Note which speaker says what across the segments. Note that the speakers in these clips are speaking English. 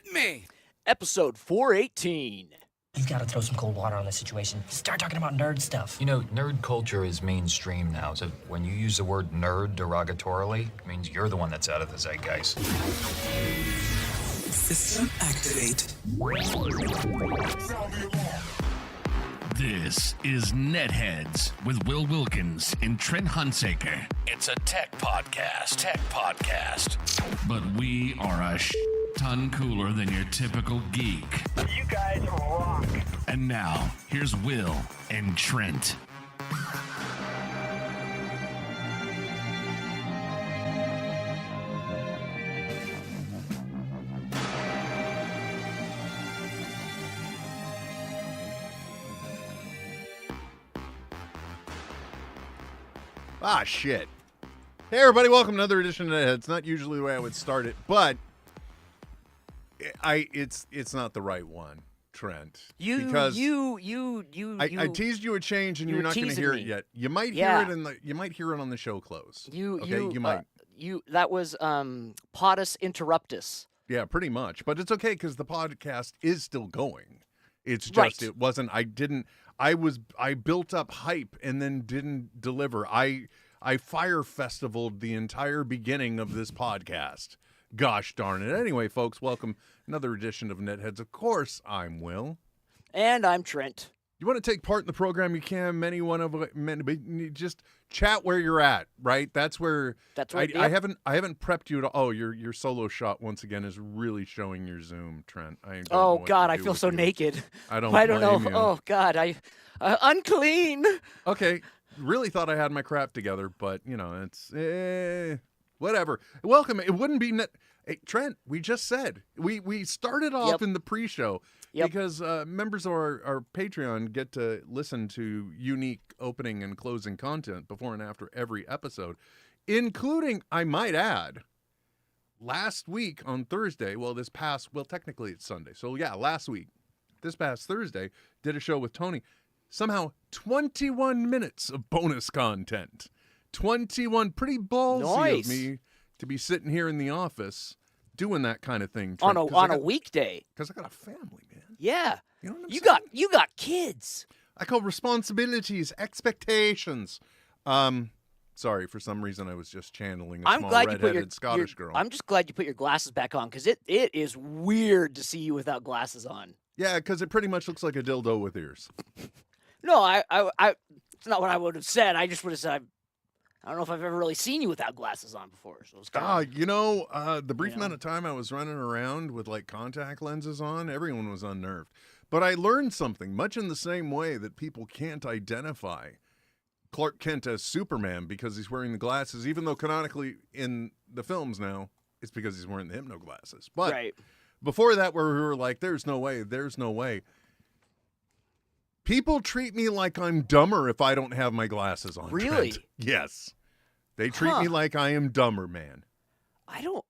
Speaker 1: Hit me!
Speaker 2: Episode 418.
Speaker 3: You've got to throw some cold water on this situation. Start talking about nerd stuff.
Speaker 4: You know, nerd culture is mainstream now, so when you use the word nerd derogatorily, it means you're the one that's out of the zeitgeist.
Speaker 1: System activate.
Speaker 5: This is NetHeads with Will Wilkins and Trent Hunsaker. It's a tech podcast. But we are a ton cooler than your typical geek.
Speaker 6: You guys rock.
Speaker 5: And now, here's Will and Trent.
Speaker 7: Ah, shit. Hey, everybody, welcome to another edition of NetHeads. It's not usually the way I would start it, but it's not the right one, Trent.
Speaker 2: I
Speaker 7: teased you a change, and you're not going to hear it yet. You might hear it you might hear it on the show close. You might.
Speaker 2: That was Podus Interruptus.
Speaker 7: Yeah, pretty much. But it's okay because the podcast is still going. It's just
Speaker 2: right.
Speaker 7: It wasn't. I built up hype and then didn't deliver. I fire festivaled the entire beginning of this podcast. Gosh darn it. Anyway, folks, welcome another edition of NetHeads. Of course, I'm Will.
Speaker 2: And I'm Trent.
Speaker 7: You want to take part in the program, you can. Just chat where you're at, right? That's where
Speaker 2: right.
Speaker 7: I haven't prepped you at all. Oh, your solo shot once again is really showing your Zoom, Trent.
Speaker 2: Oh God, I feel so naked.
Speaker 7: I don't
Speaker 2: know.
Speaker 7: You.
Speaker 2: Oh God, unclean.
Speaker 7: Okay, really thought I had my crap together, but you know, it's whatever. Welcome. It wouldn't be Hey, Trent, we just said we started off in the pre-show because members of our Patreon get to listen to unique opening and closing content before and after every episode, including, I might add, last week on Thursday. Technically it's Sunday. So yeah, last week, this past Thursday, did a show with Tony. Somehow 21 minutes of bonus content. 21, pretty ballsy of me to be sitting here in the office doing that kind of thing, Trent,
Speaker 2: on a weekday.
Speaker 7: Because I got a family, man.
Speaker 2: Yeah,
Speaker 7: you know what I'm saying?
Speaker 2: You got kids.
Speaker 7: I call responsibilities, expectations. Sorry, for some reason I was just channeling a small redheaded Scottish girl.
Speaker 2: I'm just glad you put your glasses back on because it is weird to see you without glasses on.
Speaker 7: Yeah, because it pretty much looks like a dildo with ears.
Speaker 2: No, I it's not what I would have said. I just would have said I don't know if I've ever really seen you without glasses on before. So it's
Speaker 7: the brief amount of time I was running around with like contact lenses on, everyone was unnerved. But I learned something, much in the same way that people can't identify Clark Kent as Superman because he's wearing the glasses, even though canonically in the films now, it's because he's wearing the hypno glasses. But before that, where we were like, there's no way. People treat me like I'm dumber if I don't have my glasses on.
Speaker 2: Really?
Speaker 7: Trent. Yes. They treat me like I am dumber, man.
Speaker 2: I don't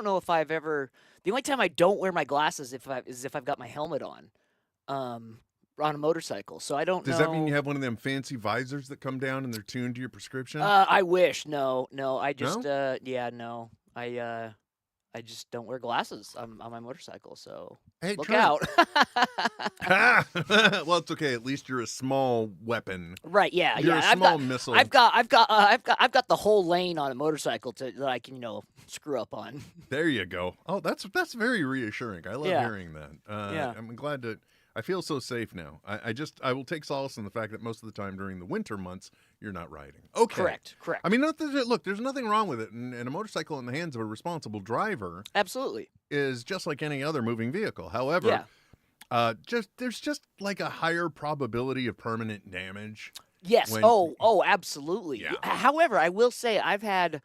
Speaker 2: know if I've ever. The only time I don't wear my glasses is if I've got my helmet on a motorcycle. So I don't know.
Speaker 7: Does that mean you have one of them fancy visors that come down and they're tuned to your prescription?
Speaker 2: I wish. No. I just
Speaker 7: No?
Speaker 2: I just don't wear glasses on my motorcycle, so look
Speaker 7: Trent.
Speaker 2: out.
Speaker 7: Well, it's okay. At least you're a small weapon.
Speaker 2: Right? Yeah.
Speaker 7: You're a small missile.
Speaker 2: I've got the whole lane on a motorcycle that I can screw up on.
Speaker 7: There you go. Oh, that's very reassuring. I love hearing that.
Speaker 2: Yeah.
Speaker 7: I'm glad to. I feel so safe now. I will take solace in the fact that most of the time during the winter months, you're not riding. Okay.
Speaker 2: Correct.
Speaker 7: I mean, look, there's nothing wrong with it. And a motorcycle in the hands of a responsible driver is just like any other moving vehicle. However, there's just like a higher probability of permanent damage.
Speaker 2: Yes. Absolutely.
Speaker 7: Yeah.
Speaker 2: However, I will say I've had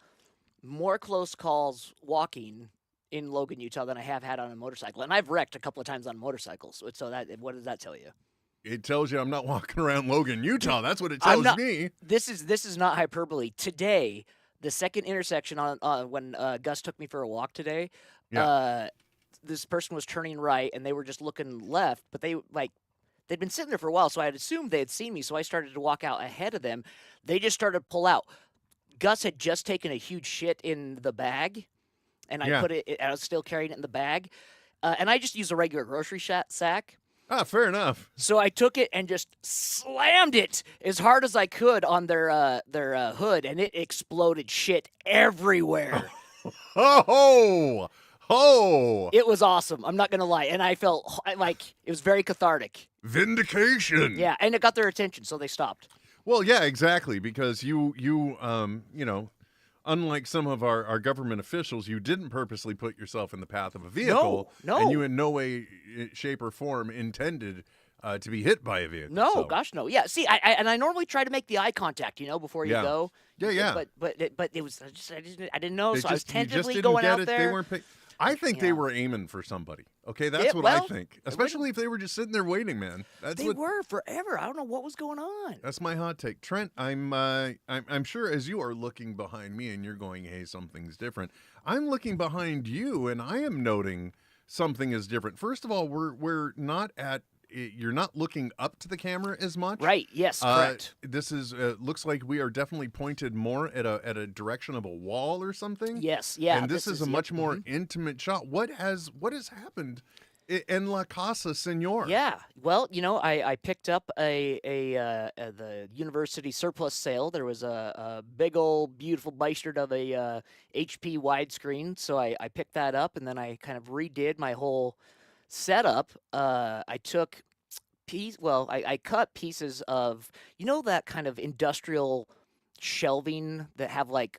Speaker 2: more close calls walking in Logan, Utah than I have had on a motorcycle. And I've wrecked a couple of times on motorcycles. So what does that tell you?
Speaker 7: It tells you I'm not walking around Logan, Utah. That's what it tells me.
Speaker 2: This is not hyperbole. Today, the second intersection when Gus took me for a walk today, this person was turning right and they were just looking left, but they'd been sitting there for a while, so I had assumed they had seen me, so I started to walk out ahead of them. They just started to pull out. Gus had just taken a huge shit in the bag, and I was still carrying it in the bag. and I just use a regular grocery sack.
Speaker 7: Ah, fair enough.
Speaker 2: So I took it and just slammed it as hard as I could on their hood, and it exploded shit everywhere.
Speaker 7: Oh, oh,
Speaker 2: It was awesome. I'm not gonna lie, and I felt like it was very cathartic.
Speaker 7: vindication.
Speaker 2: Yeah, and it got their attention, so they stopped.
Speaker 7: Well, yeah, exactly. Because you know, unlike some of our government officials, you didn't purposely put yourself in the path of a vehicle.
Speaker 2: No.
Speaker 7: And you in no way, shape, or form intended to be hit by a vehicle.
Speaker 2: No,
Speaker 7: so.
Speaker 2: gosh, no. Yeah, see, I normally try to make the eye contact, before you
Speaker 7: Yeah.
Speaker 2: go.
Speaker 7: Yeah.
Speaker 2: But it was I didn't know, so I was
Speaker 7: you
Speaker 2: tentatively
Speaker 7: didn't
Speaker 2: going
Speaker 7: get
Speaker 2: out
Speaker 7: it.
Speaker 2: there.
Speaker 7: They weren't I think they
Speaker 2: Yeah.
Speaker 7: were aiming for somebody. Okay, that's
Speaker 2: Yeah,
Speaker 7: what I
Speaker 2: well,
Speaker 7: think. Especially if they were just sitting there waiting, man.
Speaker 2: They were forever. I don't know what was going on.
Speaker 7: That's my hot take, Trent. I'm sure as you are looking behind me and you're going, "Hey, something's different." I'm looking behind you and I am noting something is different. First of all, we're not at. You're not looking up to the camera as much,
Speaker 2: Right? Yes, correct.
Speaker 7: This is looks like we are definitely pointed more at a direction of a wall or something.
Speaker 2: Yes, yeah.
Speaker 7: and this is a much more
Speaker 2: mhm.
Speaker 7: intimate shot. What has happened in La Casa Senor?
Speaker 2: Yeah. Well, I picked up the university surplus sale. There was a big old beautiful bastard of a HP widescreen, so I picked that up, and then I kind of redid my whole setup. I took I cut pieces of that kind of industrial shelving that have like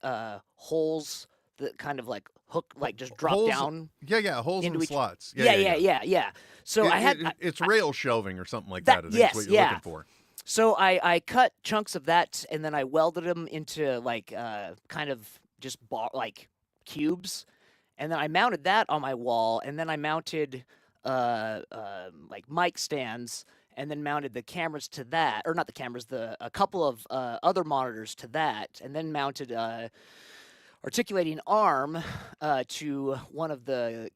Speaker 2: holes that kind of like hook, like just drop
Speaker 7: Holes-
Speaker 2: down.
Speaker 7: Yeah, holes
Speaker 2: Into
Speaker 7: and
Speaker 2: each-
Speaker 7: slots.
Speaker 2: Yeah. So I had
Speaker 7: it's rail shelving or something like
Speaker 2: That-
Speaker 7: that. I think
Speaker 2: yes,
Speaker 7: is what you're
Speaker 2: yeah.
Speaker 7: looking for.
Speaker 2: So I cut chunks of that, and then I welded them into like kind of just like cubes, and then I mounted that on my wall, and then I mounted like mic stands, and then mounted the cameras to that, or not the cameras, a couple of other monitors to that, and then mounted articulating arm to one of the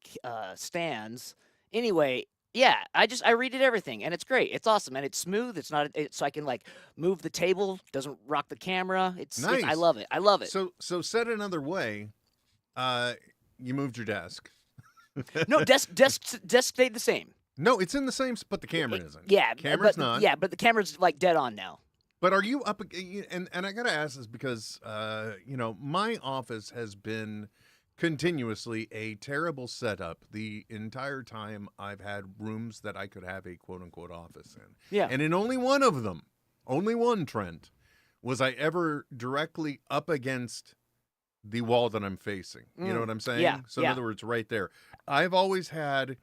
Speaker 2: stands. Anyway, yeah, I redid everything, and it's great. It's awesome, and it's smooth. It's not so I can like move the table. Doesn't rock the camera.
Speaker 7: Nice.
Speaker 2: I love it. I love it.
Speaker 7: So said another way, you moved your desk.
Speaker 2: No, desk stayed the same.
Speaker 7: No, it's in the same, but the camera isn't.
Speaker 2: Yeah,
Speaker 7: Camera's
Speaker 2: but,
Speaker 7: not.
Speaker 2: Yeah, but the camera's like dead on now.
Speaker 7: But are you up? And I gotta ask this because my office has been continuously a terrible setup the entire time I've had rooms that I could have a quote unquote office in.
Speaker 2: Yeah.
Speaker 7: And in only one of them, only one, Trent, was I ever directly up against the wall that I'm facing. You know what I'm saying?
Speaker 2: Yeah,
Speaker 7: So in other words, right there. I've always had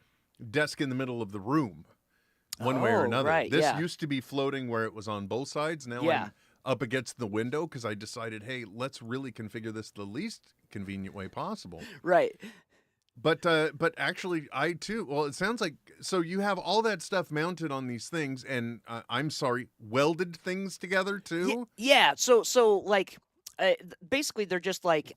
Speaker 7: desk in the middle of the room, one way or
Speaker 2: Oh,
Speaker 7: another.
Speaker 2: right,
Speaker 7: This
Speaker 2: yeah.
Speaker 7: used to be floating where it was on both sides. Now
Speaker 2: Yeah.
Speaker 7: I'm up against the window because I decided, hey, let's really configure this the least convenient way possible.
Speaker 2: Right.
Speaker 7: But actually, I too. Well, it sounds like so you have all that stuff mounted on these things, and I'm sorry, welded things together too.
Speaker 2: Yeah. So like, basically they're just like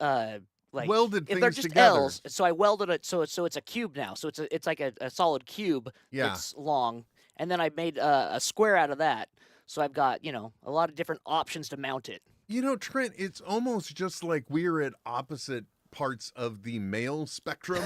Speaker 7: Welded
Speaker 2: they're
Speaker 7: things
Speaker 2: just
Speaker 7: together.
Speaker 2: L's. So I welded it. So it's a cube now. So it's like a solid cube.
Speaker 7: Yeah.
Speaker 2: That's long, and then I made a square out of that. So I've got a lot of different options to mount it.
Speaker 7: Trent, it's almost just like we're at opposite parts of the male spectrum.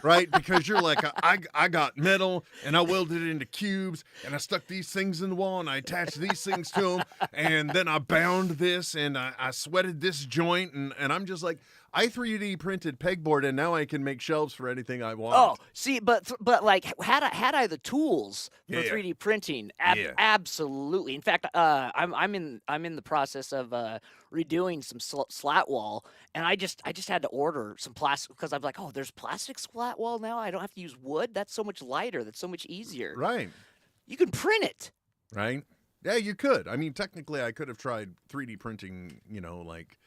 Speaker 7: Right? Because you're like, I got metal and I welded it into cubes and I stuck these things in the wall and I attached these things to them and then I bound this and I sweated this joint and I'm just like, I 3D printed pegboard and now I can make shelves for anything I want.
Speaker 2: Oh, see, but like had I the tools for
Speaker 7: Yeah.
Speaker 2: 3D printing,
Speaker 7: Yeah.
Speaker 2: absolutely. In fact, I'm in the process of redoing some slat wall, and I just had to order some plastic because I'm like, oh, there's plastic slat wall now. I don't have to use wood. That's so much lighter. That's so much easier.
Speaker 7: Right.
Speaker 2: You can print it.
Speaker 7: Right? Yeah, you could. I mean, technically I could have tried 3D printing, like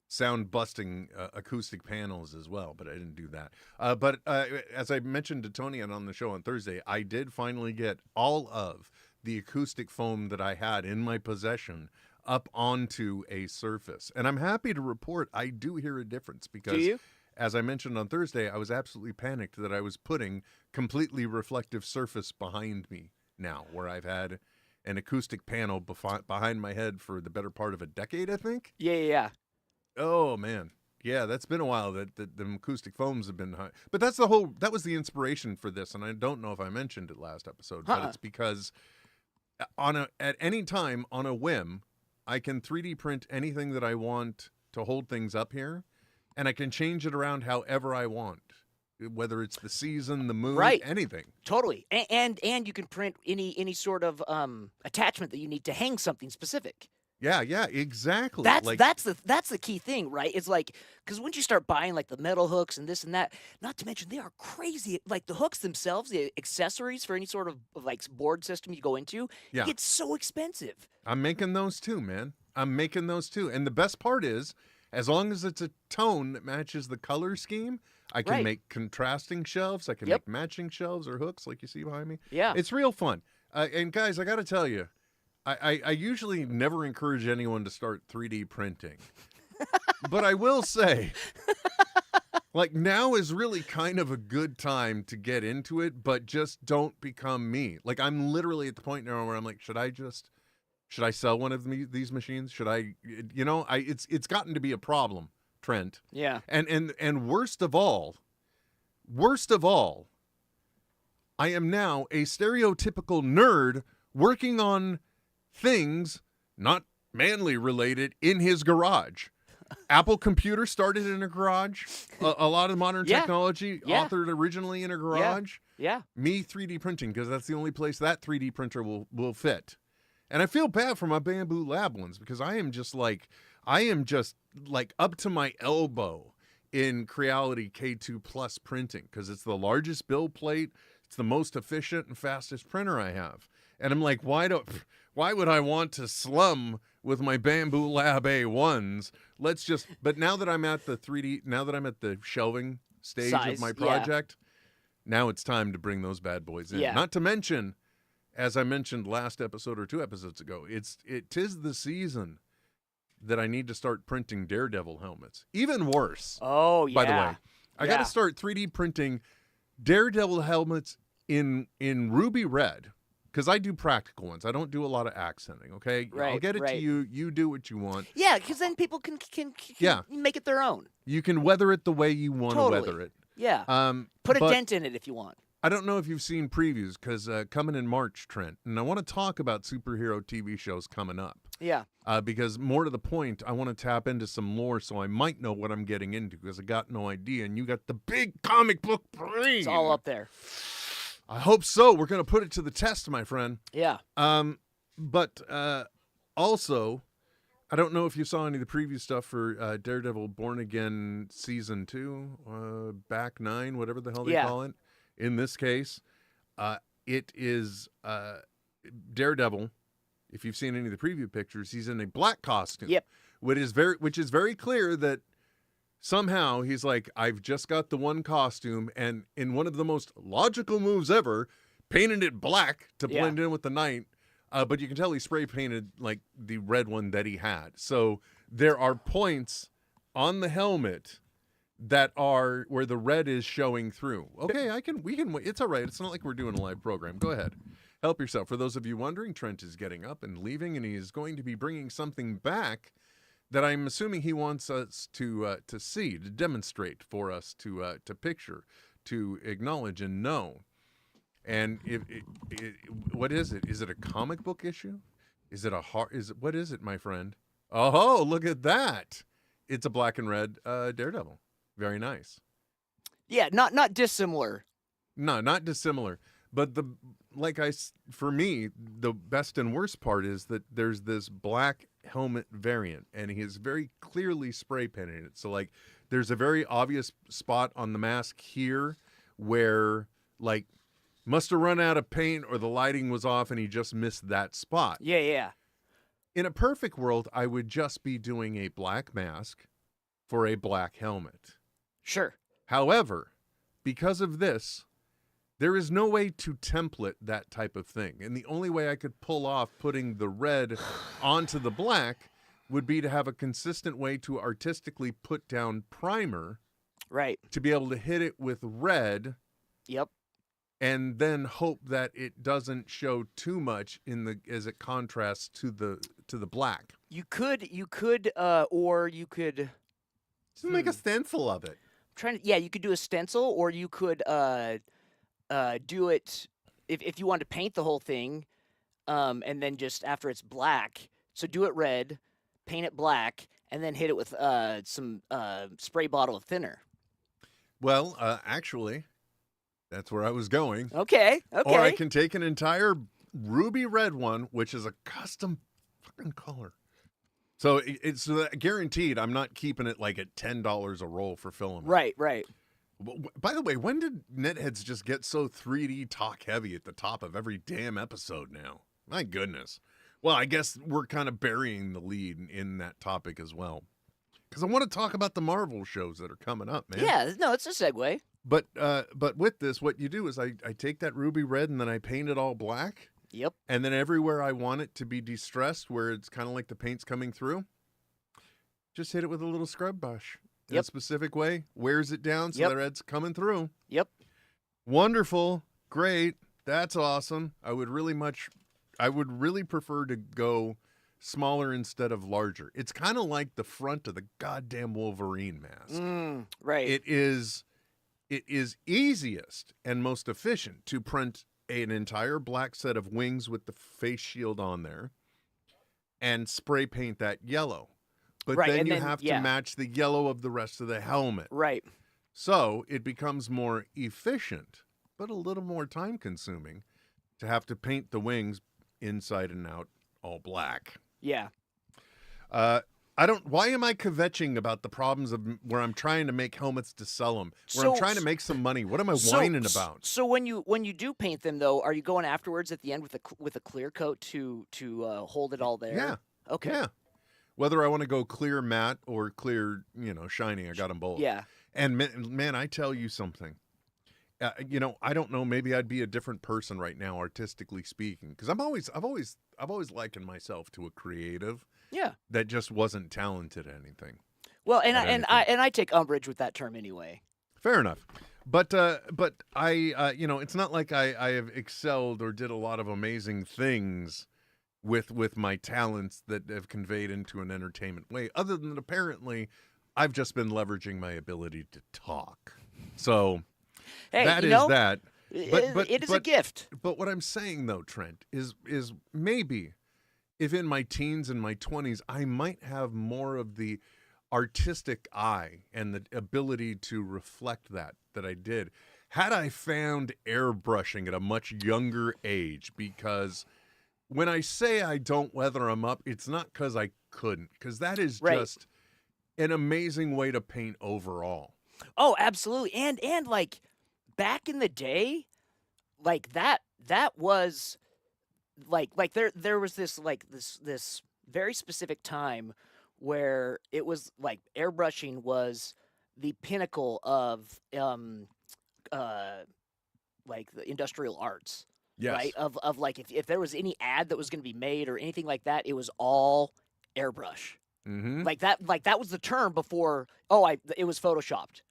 Speaker 7: sound busting acoustic panels as well, but I didn't do that. But as I mentioned to Tony on the show on Thursday, I did finally get all of the acoustic foam that I had in my possession up onto a surface. And I'm happy to report I do hear a difference because
Speaker 2: Do you?
Speaker 7: as I mentioned on Thursday, I was absolutely panicked that I was putting completely reflective surface behind me now, where I've had an acoustic panel behind my head for the better part of a decade, I think.
Speaker 2: Yeah.
Speaker 7: Oh man, Yeah, that's been a while that the acoustic foams have been high. But that was the inspiration for this, and I don't know if I mentioned it last episode, but it's because at any time on a whim, I can 3D print anything that I want to hold things up here, and I can change it around however I want. Whether it's the season, the mood, anything.
Speaker 2: Totally. And you can print any sort of attachment that you need to hang something specific.
Speaker 7: Yeah, exactly.
Speaker 2: That's the key thing, right? It's like, because once you start buying like the metal hooks and this and that, not to mention they are crazy. Like the hooks themselves, the accessories for any sort of like board system you go into, it gets so expensive.
Speaker 7: I'm making those too, man. I'm making those too. And the best part is, as long as it's a tone that matches the color scheme, I can make contrasting shelves. I can make matching shelves or hooks like you see behind me.
Speaker 2: Yeah.
Speaker 7: It's real fun. And guys, I got to tell you, I usually never encourage anyone to start 3D printing. But I will say, like, now is really kind of a good time to get into it, but just don't become me. Like, I'm literally at the point now where I'm like, should I sell one of these machines? Should I, it's gotten to be a problem, Trent.
Speaker 2: Yeah.
Speaker 7: And worst of all, I am now a stereotypical nerd working on things not manly related in his garage. Apple computer started in a garage. A lot of modern technology authored originally in a garage.
Speaker 2: Yeah.
Speaker 7: Me 3D printing, because that's the only place that 3D printer will fit. And I feel bad for my Bamboo Lab ones because I am just like up to my elbow in Creality K2 Plus printing because it's the largest build plate. It's the most efficient and fastest printer I have. And I'm like, why would I want to slum with my Bamboo Lab A1s? But now that I'm at the shelving stage of my project, now it's time to bring those bad boys in.
Speaker 2: Yeah.
Speaker 7: Not to mention, as I mentioned last episode or 2 episodes ago, tis the season that I need to start printing Daredevil helmets. Even worse.
Speaker 2: Oh, yeah.
Speaker 7: By the way, I got to start 3D printing Daredevil helmets in ruby red because I do practical ones. I don't do a lot of accenting, okay?
Speaker 2: Right,
Speaker 7: I'll get it to you. You do what you want.
Speaker 2: Yeah, because then people can make it their own.
Speaker 7: You can weather it the way you want to weather it.
Speaker 2: Yeah. Put a dent in it if you want.
Speaker 7: I don't know if you've seen previews because coming in March, Trent, and I want to talk about superhero TV shows coming up.
Speaker 2: Yeah.
Speaker 7: Because more to the point, I want to tap into some lore so I might know what I'm getting into because I got no idea, and you got the big comic book brain.
Speaker 2: It's all up there.
Speaker 7: I hope so. We're going to put it to the test, my friend.
Speaker 2: Yeah.
Speaker 7: But also, I don't know if you saw any of the preview stuff for Daredevil Born Again Season 2, Back 9, whatever the hell they call it. In this case, it is Daredevil. If you've seen any of the preview pictures, he's in a black costume.
Speaker 2: Yep.
Speaker 7: Which is very clear that somehow he's like, I've just got the one costume, and in one of the most logical moves ever, painted it black to blend in with the night. But you can tell he spray painted like the red one that he had. So there are points on the helmet that are where the red is showing through. Okay, we can, it's all right. It's not like we're doing a live program. Go ahead. Help yourself. For those of you wondering, Trent is getting up and leaving, and he is going to be bringing something back that I'm assuming he wants us to see, to demonstrate for us, to picture, to acknowledge and know. And what is it? Is it a comic book issue? Is it what is it, my friend? Oh, look at that! It's a black and red Daredevil. Very nice.
Speaker 2: Yeah, not dissimilar.
Speaker 7: No, not dissimilar. But for me, the best and worst part is that there's this black helmet variant, and he is very clearly spray painted it. So like, there's a very obvious spot on the mask here where like must have run out of paint or the lighting was off, and he just missed that spot.
Speaker 2: Yeah.
Speaker 7: In a perfect world, I would just be doing a black mask for a black helmet.
Speaker 2: Sure.
Speaker 7: However, because of this, there is no way to template that type of thing. And the only way I could pull off putting the red onto the black would be to have a consistent way to artistically put down primer.
Speaker 2: Right. To
Speaker 7: be able to hit it with red.
Speaker 2: Yep.
Speaker 7: And then hope that it doesn't show too much as it contrasts to the black.
Speaker 2: You could
Speaker 7: Just make a stencil of it.
Speaker 2: Yeah, you could do a stencil, or you could do it if you wanted to paint the whole thing, and then just after it's black. So do it red, paint it black, and then hit it with some spray bottle of thinner.
Speaker 7: Well, actually, that's where I was going.
Speaker 2: Okay.
Speaker 7: Or I can take an entire ruby red one, which is a custom fucking color. So it's guaranteed I'm not keeping it like at $10 a roll for filament.
Speaker 2: Right.
Speaker 7: By the way, when did NetHeads just get so 3D talk heavy at the top of every damn episode now? My goodness. Well, I guess we're kind of burying the lead in that topic as well. Because I want to talk about the Marvel shows that are coming up, man.
Speaker 2: Yeah, no, it's a segue.
Speaker 7: But with this, what you do is I take that ruby red and then I paint it all black.
Speaker 2: Yep.
Speaker 7: And then everywhere I want it to be distressed, where it's kind of like the paint's coming through, just hit it with a little scrub brush in a specific way. Wears it down so the red's coming through.
Speaker 2: Yep.
Speaker 7: Wonderful. Great. That's awesome. I would really prefer to go smaller instead of larger. It's kind of like the front of the goddamn Wolverine mask.
Speaker 2: Right.
Speaker 7: It is easiest and most efficient to print an entire black set of wings with the face shield on there and spray paint that yellow. But then you have to match the yellow of the rest of the helmet.
Speaker 2: Right.
Speaker 7: So it becomes more efficient, but a little more time consuming to have to paint the wings inside and out all black.
Speaker 2: Yeah.
Speaker 7: Why am I kvetching about the problems of where I'm trying to make helmets to sell them, where I'm trying to make some money? What am I whining about?
Speaker 2: So when you do paint them, though, are you going afterwards at the end with a clear coat to hold it all there?
Speaker 7: Yeah.
Speaker 2: Okay.
Speaker 7: Yeah. Whether I want to go clear matte or clear, shiny, I got them both.
Speaker 2: Yeah.
Speaker 7: And man, I tell you something. I don't know. Maybe I'd be a different person right now, artistically speaking, because I've always likened myself to a creative.
Speaker 2: Yeah.
Speaker 7: That just wasn't talented at anything.
Speaker 2: Well, and I take umbrage with that term anyway.
Speaker 7: Fair enough. But I it's not like I have excelled or did a lot of amazing things with my talents that have conveyed into an entertainment way, other than apparently I've just been leveraging my ability to talk. So
Speaker 2: hey,
Speaker 7: that is that. But
Speaker 2: it is a gift.
Speaker 7: But what I'm saying though, Trent, is maybe if in my teens and my 20s, I might have more of the artistic eye and the ability to reflect that I did had I found airbrushing at a much younger age. Because when I say I don't weather them up, it's not because I couldn't, because that is just an amazing way to paint overall.
Speaker 2: Oh, absolutely. And like back in the day, like that was like there was this very specific time where it was like airbrushing was the pinnacle of like the industrial arts.
Speaker 7: Yes.
Speaker 2: Right? Of like if there was any ad that was going to be made or anything like that, it was all airbrush.
Speaker 7: Mm-hmm.
Speaker 2: Like that was the term before it was photoshopped.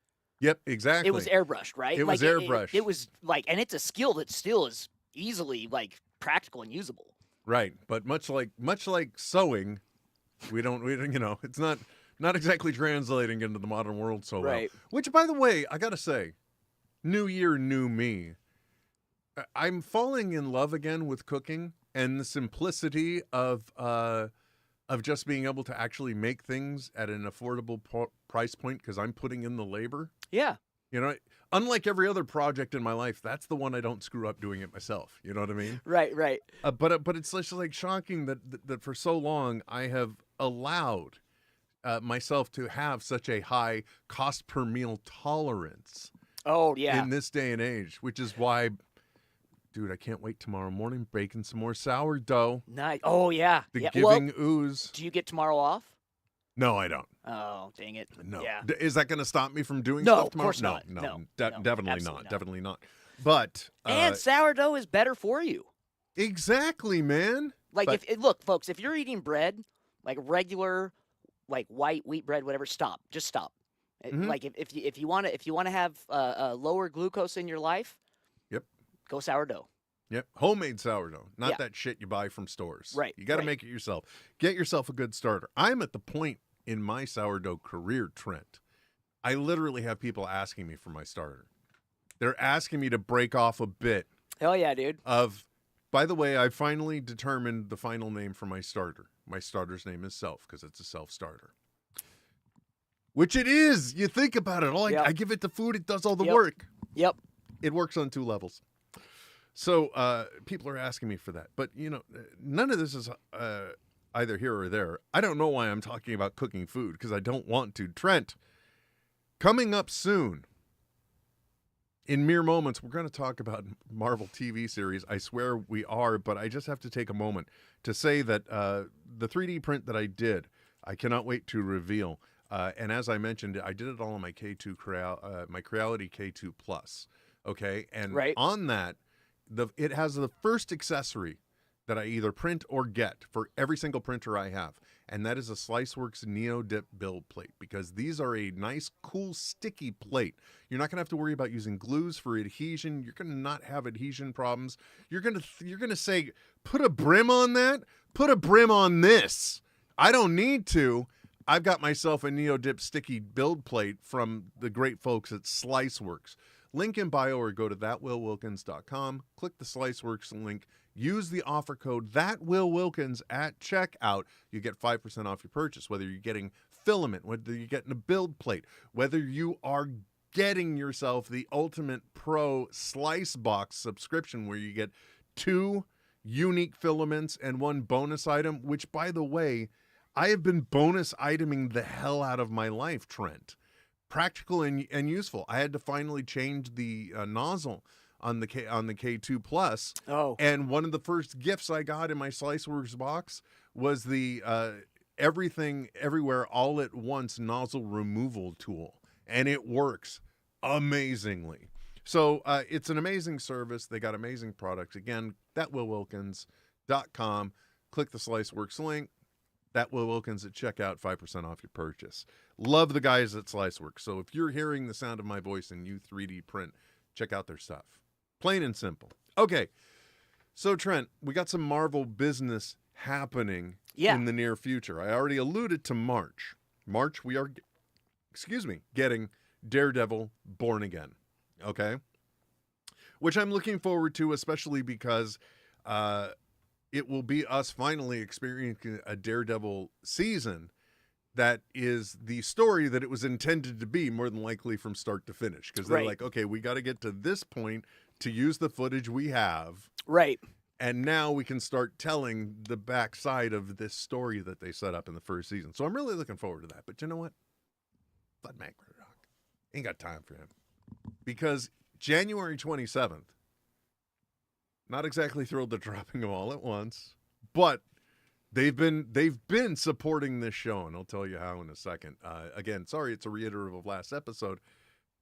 Speaker 7: Yep, exactly.
Speaker 2: It was airbrushed, right?
Speaker 7: It was airbrushed.
Speaker 2: It was like, and it's a skill that still is easily like practical and usable.
Speaker 7: Right, but much like sewing, we don't it's not exactly translating into the modern world so well. Which, by the way, I gotta say, new year, new me. I'm falling in love again with cooking and the simplicity of just being able to actually make things at an affordable price point because I'm putting in the labor.
Speaker 2: Yeah.
Speaker 7: Unlike every other project in my life, that's the one I don't screw up doing it myself. You know what I mean?
Speaker 2: Right.
Speaker 7: But it's just like shocking that for so long I have allowed myself to have such a high cost per meal tolerance.
Speaker 2: Oh, yeah.
Speaker 7: In this day and age, which is why, dude, I can't wait tomorrow morning baking some more sourdough.
Speaker 2: Nice. Oh, yeah.
Speaker 7: The giving ooze.
Speaker 2: Do you get tomorrow off?
Speaker 7: No, I don't.
Speaker 2: Oh, dang it.
Speaker 7: No.
Speaker 2: Yeah.
Speaker 7: Is that going to stop me from doing stuff tomorrow?
Speaker 2: Of course not.
Speaker 7: No,
Speaker 2: No,
Speaker 7: definitely
Speaker 2: not.
Speaker 7: Definitely not. But
Speaker 2: and sourdough is better for you.
Speaker 7: Exactly, man.
Speaker 2: Like look, folks, if you're eating bread, like regular, like white wheat bread, whatever, stop. Just stop.
Speaker 7: Mm-hmm.
Speaker 2: Like if you want to have lower glucose in your life,
Speaker 7: yep,
Speaker 2: go sourdough.
Speaker 7: Yep, homemade sourdough, not that shit you buy from stores.
Speaker 2: Right.
Speaker 7: You got to make it yourself. Get yourself a good starter. I'm at the point in my sourdough career, Trent, I literally have people asking me for my starter. They're asking me to break off a bit
Speaker 2: Hell yeah, dude.
Speaker 7: of, by the way, I finally determined the final name for my starter. My starter's name is Self because it's a self-starter. Which it is. You think about it. I give it the food. It does all the work.
Speaker 2: Yep.
Speaker 7: It works on 2 levels. So people are asking me for that. But, none of this is either here or there. I don't know why I'm talking about cooking food because I don't want to. Trent, coming up soon, in mere moments, we're going to talk about Marvel TV series. I swear we are, but I just have to take a moment to say that the 3D print that I did, I cannot wait to reveal. And as I mentioned, I did it all on my K2 my Creality K2 Plus. Okay, and on that, it has the first accessory that I either print or get for every single printer I have, and that is a SliceWorks Neo Dip build plate, because these are a nice, cool, sticky plate. You're not gonna have to worry about using glues for adhesion. You're gonna not have adhesion problems. You're gonna say, put a brim on that. Put a brim on this. I don't need to. I've got myself a Neo Dip sticky build plate from the great folks at SliceWorks. Link in bio or go to thatwillwilkins.com. Click the SliceWorks link. Use the offer code thatwillwilkins at checkout. You get 5% off your purchase, whether you're getting filament, whether you're getting a build plate, whether you are getting yourself the Ultimate Pro Slice Box subscription where you get 2 unique filaments and 1 bonus item, which, by the way, I have been bonus iteming the hell out of my life, Trent. Practical and useful. I had to finally change the nozzle on the K2 Plus.
Speaker 2: Oh.
Speaker 7: And one of the first gifts I got in my SliceWorks box was the Everything Everywhere All at Once nozzle removal tool. And it works amazingly. So it's an amazing service. They got amazing products. Again, thatwillwilkins.com. Click the SliceWorks link. That Will Wilkins at checkout, 5% off your purchase. Love the guys at SliceWorks. So if you're hearing the sound of my voice and you 3D print, check out their stuff. Plain and simple. Okay. So Trent, we got some Marvel business happening in the near future. I already alluded to March. March, we are, getting Daredevil Born Again. Okay. Which I'm looking forward to, especially because, it will be us finally experiencing a Daredevil season that is the story that it was intended to be, more than likely from start to finish. Because they're like, okay, we got to get to this point to use the footage we have.
Speaker 2: Right.
Speaker 7: And now we can start telling the backside of this story that they set up in the first season. So I'm really looking forward to that. But you know what? Let Matt Murdock. Ain't got time for him. Because January 27th, not exactly thrilled they're dropping them all at once, but they've been supporting this show, and I'll tell you how in a second. Again, sorry, it's a reiterative of last episode.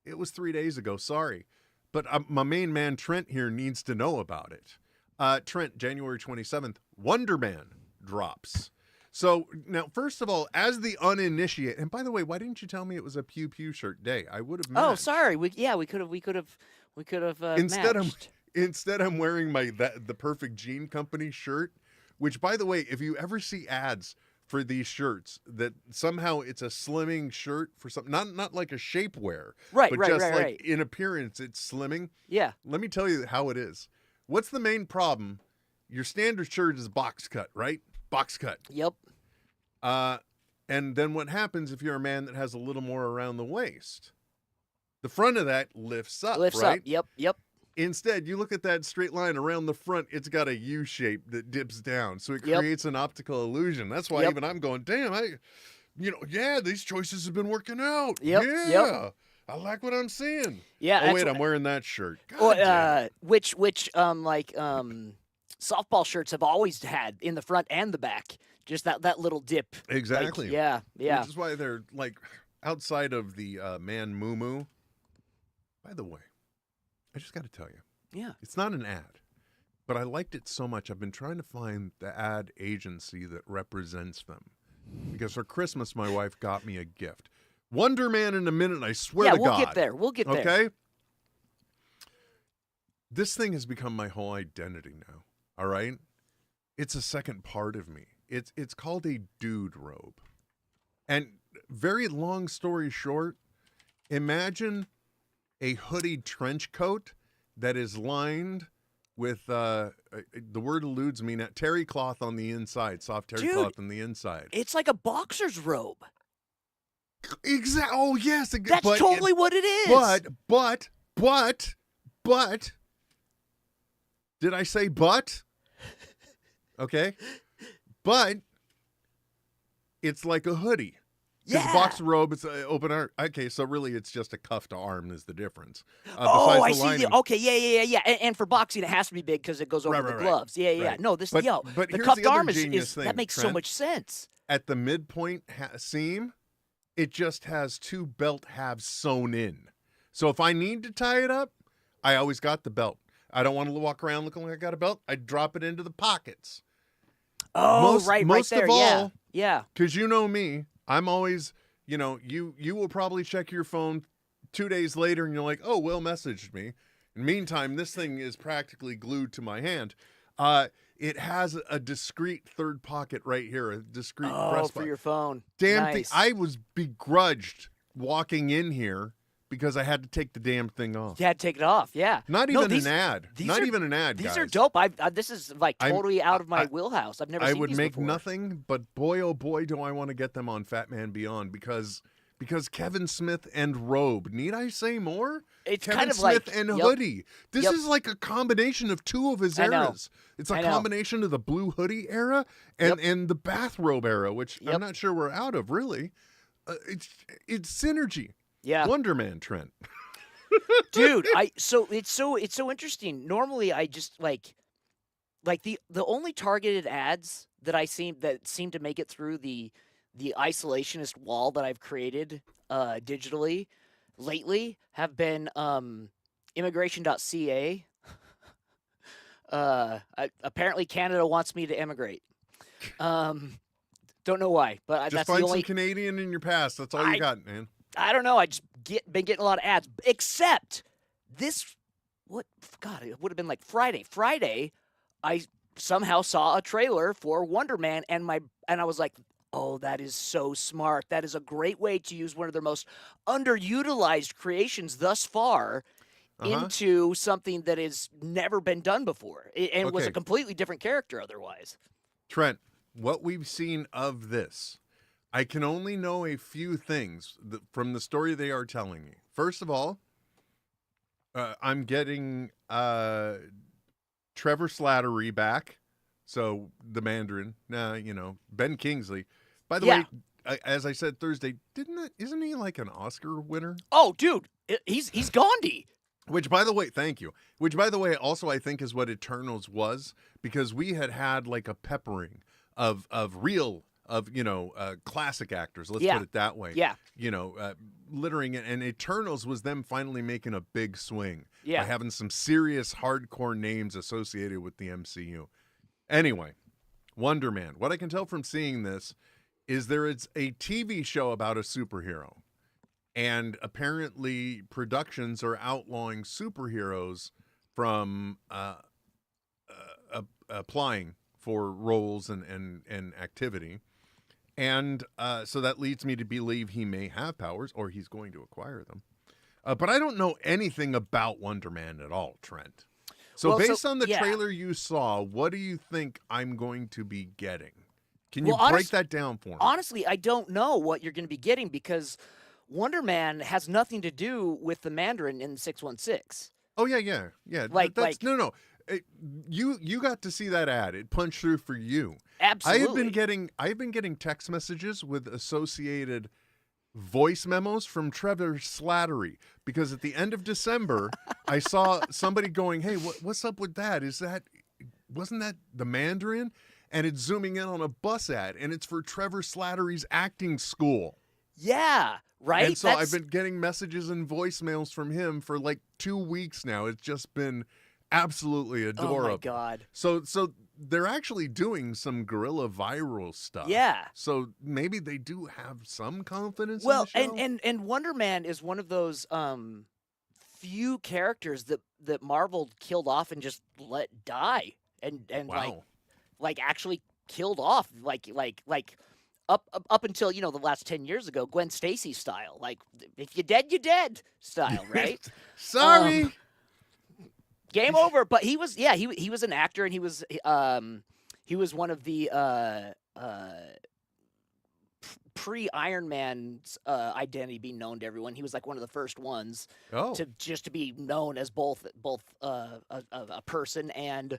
Speaker 7: It was 3 days ago, sorry. But my main man, Trent, here needs to know about it. Trent, January 27th, Wonder Man drops. So now, first of all, as the uninitiated, and by the way, why didn't you tell me it was a Pew Pew shirt day? I would have.
Speaker 2: Oh, sorry. We could have matched.
Speaker 7: Instead, I'm wearing the Perfect Jean Company shirt, which, by the way, if you ever see ads for these shirts, that somehow it's a slimming shirt for something, not like a shapewear, but just like in appearance, it's slimming.
Speaker 2: Yeah.
Speaker 7: Let me tell you how it is. What's the main problem? Your standard shirt is box cut, right? Box cut.
Speaker 2: Yep.
Speaker 7: And then what happens if you're a man that has a little more around the waist? The front of that lifts up, right?
Speaker 2: Yep.
Speaker 7: Instead, you look at that straight line around the front, it's got a U shape that dips down. So it creates an optical illusion. That's why even I'm going, damn, these choices have been working out.
Speaker 2: Yep.
Speaker 7: I like what I'm seeing.
Speaker 2: Yeah.
Speaker 7: Oh, wait, I'm wearing that shirt.
Speaker 2: Which softball shirts have always had in the front and the back. Just that little dip.
Speaker 7: Exactly.
Speaker 2: Yeah.
Speaker 7: Which is why they're like outside of the man moo moo. By the way, I just got to tell you.
Speaker 2: Yeah.
Speaker 7: It's not an ad, but I liked it so much. I've been trying to find the ad agency that represents them. Because for Christmas, my wife got me a gift. Wonder Man in a minute, I swear to God.
Speaker 2: Yeah, we'll get there.
Speaker 7: Okay? This thing has become my whole identity now. All right? It's a second part of me. It's called a dude robe. And very long story short, imagine a hooded trench coat that is lined with the word eludes me now, terry cloth on the inside, soft terry cloth on the inside.
Speaker 2: It's like a boxer's robe.
Speaker 7: Exactly. Oh yes,
Speaker 2: That's totally what it is.
Speaker 7: But did I say but? Okay. But it's like a hoodie. Because a boxer robe, it's open arm. Okay, so really it's just a cuff to arm is the difference.
Speaker 2: I see. Okay, yeah. And for boxing, it has to be big because it goes over the gloves. Yeah.
Speaker 7: Right.
Speaker 2: No,
Speaker 7: but
Speaker 2: the cuffed arm is that makes so much sense.
Speaker 7: At the midpoint seam, it just has two belt halves sewn in. So if I need to tie it up, I always got the belt. I don't want to walk around looking like I got a belt. I drop it into the pockets.
Speaker 2: Oh, right there.
Speaker 7: Of all,
Speaker 2: yeah.
Speaker 7: Because you know me. I'm always, you will probably check your phone 2 days later and you're like, oh, Will messaged me. In the meantime, this thing is practically glued to my hand. It has a discreet third pocket right here, a discreet breast
Speaker 2: for your phone.
Speaker 7: Damn
Speaker 2: nice.
Speaker 7: thing. I was begrudged walking in here because I had to take the damn thing off.
Speaker 2: You had to take it off, yeah.
Speaker 7: Not even an ad. Not even an ad,
Speaker 2: These
Speaker 7: guys.
Speaker 2: are dope. This is like totally out of my wheelhouse. I've never seen these
Speaker 7: I would make
Speaker 2: before.
Speaker 7: nothing, but boy, oh boy, do I want to get them on Fat Man Beyond because Kevin Smith and robe. Need I say more?
Speaker 2: It's
Speaker 7: Kevin
Speaker 2: kind of
Speaker 7: Smith
Speaker 2: like,
Speaker 7: and hoodie. This is like a combination of two of his eras. It's a combination of the blue hoodie era and the bathrobe era, which I'm not sure we're out of really. It's synergy.
Speaker 2: Yeah.
Speaker 7: Wonder Man, Trent.
Speaker 2: Dude, it's so interesting. Normally I just like the only targeted ads that seem to make it through the isolationist wall that I've created digitally lately have been immigration.ca. Apparently Canada wants me to immigrate. Don't know why, but
Speaker 7: just
Speaker 2: that's
Speaker 7: find
Speaker 2: the only
Speaker 7: some Canadian in your past. That's all you got, man.
Speaker 2: I don't know. I just been getting a lot of ads, except this. It would have been like Friday. Friday, I somehow saw a trailer for Wonder Man, and I was like, oh, that is so smart. That is a great way to use one of their most underutilized creations thus far into something that has never been done before, and was a completely different character otherwise.
Speaker 7: Trent, what we've seen of this, I can only know a few things from the story they are telling me. First of all, I'm getting Trevor Slattery back, so the Mandarin. Ben Kingsley. By the way, as I said Thursday, isn't he like an Oscar winner?
Speaker 2: Oh, dude, he's Gandhi.
Speaker 7: Which, by the way, thank you. Which, by the way, also I think is what Eternals was, because we had like a peppering of real. Classic actors, let's put it that way.
Speaker 2: Yeah.
Speaker 7: Littering it. And Eternals was them finally making a big swing.
Speaker 2: Yeah.
Speaker 7: By having some serious hardcore names associated with the MCU. Anyway, Wonder Man. What I can tell from seeing this is there is a TV show about a superhero. And apparently productions are outlawing superheroes from applying for roles and activity. And so that leads me to believe he may have powers, or he's going to acquire them. But I don't know anything about Wonder Man at all, Trent. So based on the trailer you saw, what do you think I'm going to be getting? Can you break that down for me?
Speaker 2: Honestly, I don't know what you're going to be getting because Wonder Man has nothing to do with the Mandarin in 616.
Speaker 7: Oh, yeah. No. You got to see that ad. It punched through for you.
Speaker 2: Absolutely.
Speaker 7: I've been getting text messages with associated voice memos from Trevor Slattery because at the end of December I saw somebody going, "Hey, what's up with that? Wasn't that the Mandarin?" And it's zooming in on a bus ad, and it's for Trevor Slattery's acting school.
Speaker 2: Yeah, right.
Speaker 7: And so I've been getting messages and voicemails from him for like 2 weeks now. It's just been absolutely adorable.
Speaker 2: Oh my God.
Speaker 7: So they're actually doing some guerrilla viral stuff.
Speaker 2: Yeah.
Speaker 7: So maybe they do have some confidence in
Speaker 2: the
Speaker 7: show.
Speaker 2: and Wonder Man is one of those few characters that Marvel killed off and just let die and
Speaker 7: wow.
Speaker 2: like actually killed off like up until the last 10 years ago, Gwen Stacy style, like if you're dead, you're dead style, right?
Speaker 7: Sorry.
Speaker 2: Game over. But he was he was an actor, and he was one of the pre-Iron Man's identity being known to everyone. He was like one of the first ones to be known as both a person and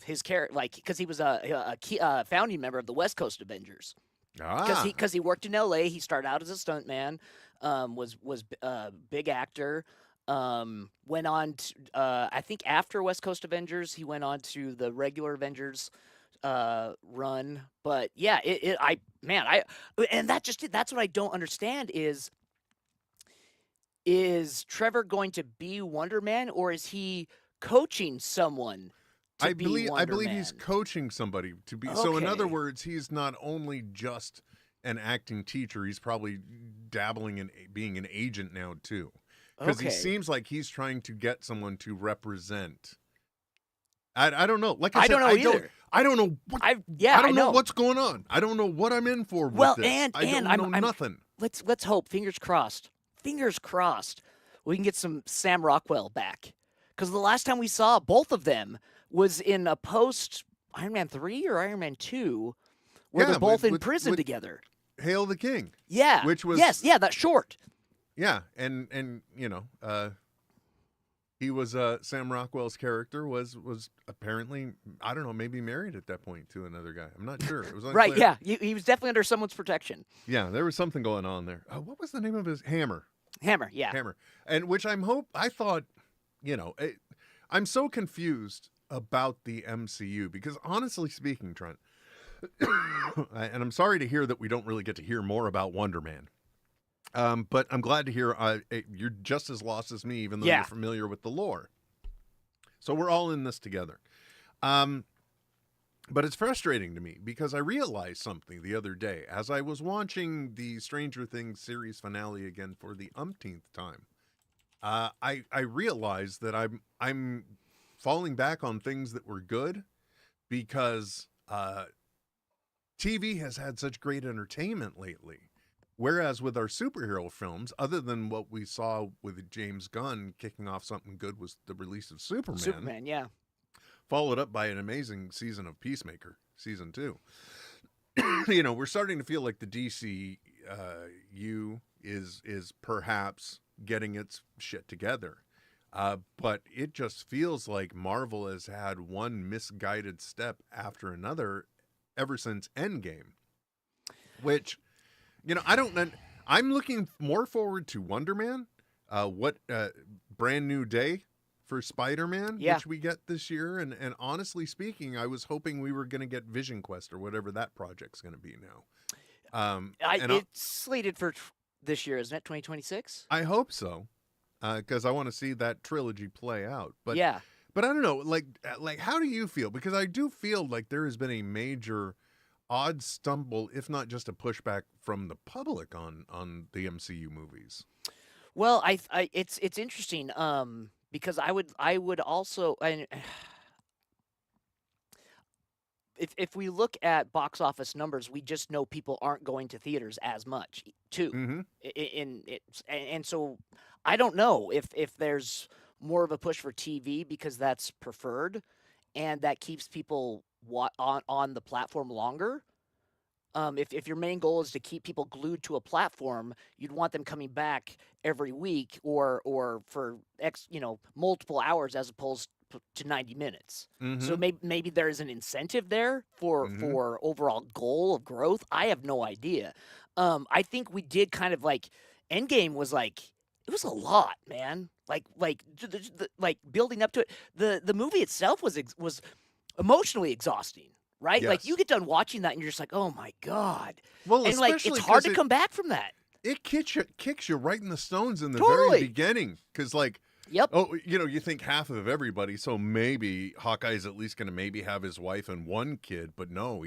Speaker 2: his character, like, because he was a founding member of the West Coast Avengers. Because he worked in L.A. He started out as a stuntman, was a big actor. Went on to, I think after West Coast Avengers, he went on to the regular Avengers run. But yeah, that's what I don't understand is Trevor going to be Wonder Man, or is he coaching someone to be Wonder Man?
Speaker 7: I believe he's coaching somebody to be. So in other words, he's not only just an acting teacher, he's probably dabbling in being an agent now too. Because he seems like he's trying to get someone to represent. I don't know. Like I said,
Speaker 2: don't know either.
Speaker 7: I don't know. I don't know what's going on. I don't know what I'm in for with this. I don't know nothing.
Speaker 2: Let's hope. Fingers crossed. Fingers crossed. We can get some Sam Rockwell back, because the last time we saw both of them was in a post Iron Man 3 or Iron Man 2, where they're both in prison together.
Speaker 7: Hail the King.
Speaker 2: Yeah.
Speaker 7: Which was
Speaker 2: that's short.
Speaker 7: Yeah, and he was Sam Rockwell's character was apparently, I don't know, maybe married at that point to another guy. I'm not sure. It was unclear.
Speaker 2: Right. Yeah, he was definitely under someone's protection.
Speaker 7: Yeah, there was something going on there. What was the name of his Hammer?
Speaker 2: Yeah.
Speaker 7: Hammer, and which I thought, I'm so confused about the MCU because honestly speaking, Trent, and I'm sorry to hear that we don't really get to hear more about Wonder Man. But I'm glad to hear you're just as lost as me, even though you're familiar with the lore. So we're all in this together. But it's frustrating to me because I realized something the other day as I was watching the Stranger Things series finale again for the umpteenth time. I realized that I'm falling back on things that were good because TV has had such great entertainment lately. Whereas with our superhero films, other than what we saw with James Gunn kicking off something good was the release of Superman.
Speaker 2: Superman, yeah.
Speaker 7: Followed up by an amazing season of Peacemaker, season 2. We're starting to feel like the DCU is perhaps getting its shit together. But it just feels like Marvel has had one misguided step after another ever since Endgame. Which... I'm looking more forward to Wonder Man, brand new day for Spider-Man, which we get this year. And honestly speaking, I was hoping we were going to get Vision Quest or whatever that project's going to be now.
Speaker 2: It's slated for this year, isn't it? 2026?
Speaker 7: I hope so, because I want to see that trilogy play out. But
Speaker 2: yeah.
Speaker 7: But I don't know, like how do you feel? Because I do feel like there has been a major odd stumble, if not just a pushback from the public on the MCU movies.
Speaker 2: Well, it's interesting because I would also if we look at box office numbers, we just know people aren't going to theaters as much too.
Speaker 7: Mm-hmm.
Speaker 2: And so I don't know if there's more of a push for TV because that's preferred and that keeps people on the platform longer. If your main goal is to keep people glued to a platform, you'd want them coming back every week or for multiple hours as opposed to 90 minutes.
Speaker 7: Mm-hmm.
Speaker 2: So maybe there is an incentive there for overall goal of growth. I have no idea. I think we did kind of like Endgame was like it was a lot, man. Like building up to it. The movie itself was emotionally exhausting. Right?
Speaker 7: Yes.
Speaker 2: Like, you get done watching that, and you're just like, oh, my God.
Speaker 7: Well,
Speaker 2: and, like, it's hard to come back from that.
Speaker 7: It kicks you right in the stones in the
Speaker 2: Totally.
Speaker 7: very beginning. Because, like,
Speaker 2: yep.
Speaker 7: You think half of everybody, so maybe Hawkeye's at least going to maybe have his wife and one kid. But no,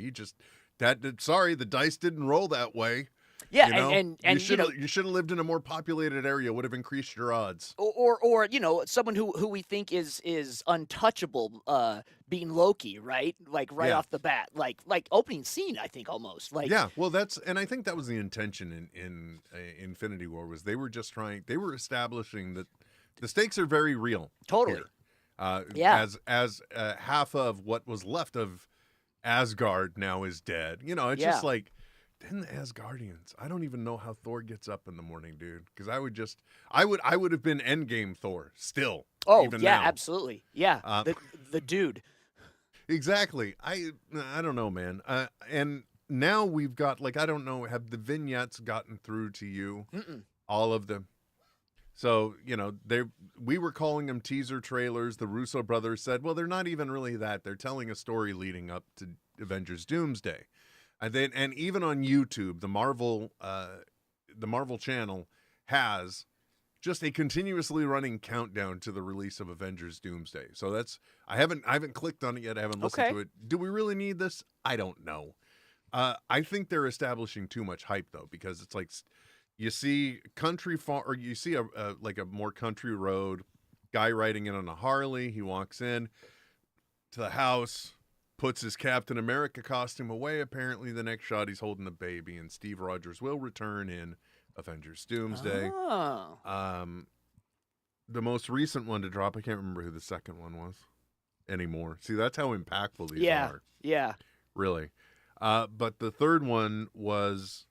Speaker 7: sorry, the dice didn't roll that way.
Speaker 2: Yeah,
Speaker 7: You know?
Speaker 2: and
Speaker 7: you should have lived in a more populated area. Would have increased your odds.
Speaker 2: or someone who we think is untouchable, being Loki, right? Like right
Speaker 7: Yeah.
Speaker 2: off the bat, like opening scene, I think almost like
Speaker 7: Yeah, well, and I think that was the intention in Infinity War was they were establishing that the stakes are very real.
Speaker 2: Totally.
Speaker 7: Here.
Speaker 2: Yeah.
Speaker 7: As half of what was left of Asgard now is dead. It's
Speaker 2: Yeah.
Speaker 7: just like, then the Asgardians. I don't even know how Thor gets up in the morning, dude. Because I would have been Endgame Thor still.
Speaker 2: Oh
Speaker 7: even
Speaker 2: yeah,
Speaker 7: now.
Speaker 2: absolutely. Yeah, the dude.
Speaker 7: Exactly. I don't know, man. And now we've got I don't know. Have the vignettes gotten through to you?
Speaker 2: Mm-mm.
Speaker 7: All of them. So we were calling them teaser trailers. The Russo brothers said, well, they're not even really that. They're telling a story leading up to Avengers Doomsday, and even on YouTube, the Marvel channel has just a continuously running countdown to the release of Avengers Doomsday. So I haven't clicked on it yet. I haven't listened to it. Do we really need this? I don't know. I think they're establishing too much hype though, because it's like you see country farm, or you see a more country road, guy riding in on a Harley. He walks in to the house, puts his Captain America costume away. Apparently the next shot he's holding the baby, and Steve Rogers will return in Avengers Doomsday.
Speaker 2: Oh.
Speaker 7: The most recent one to drop, I can't remember who the second one was anymore. See, that's how impactful these are.
Speaker 2: Yeah.
Speaker 7: Really. But the third one was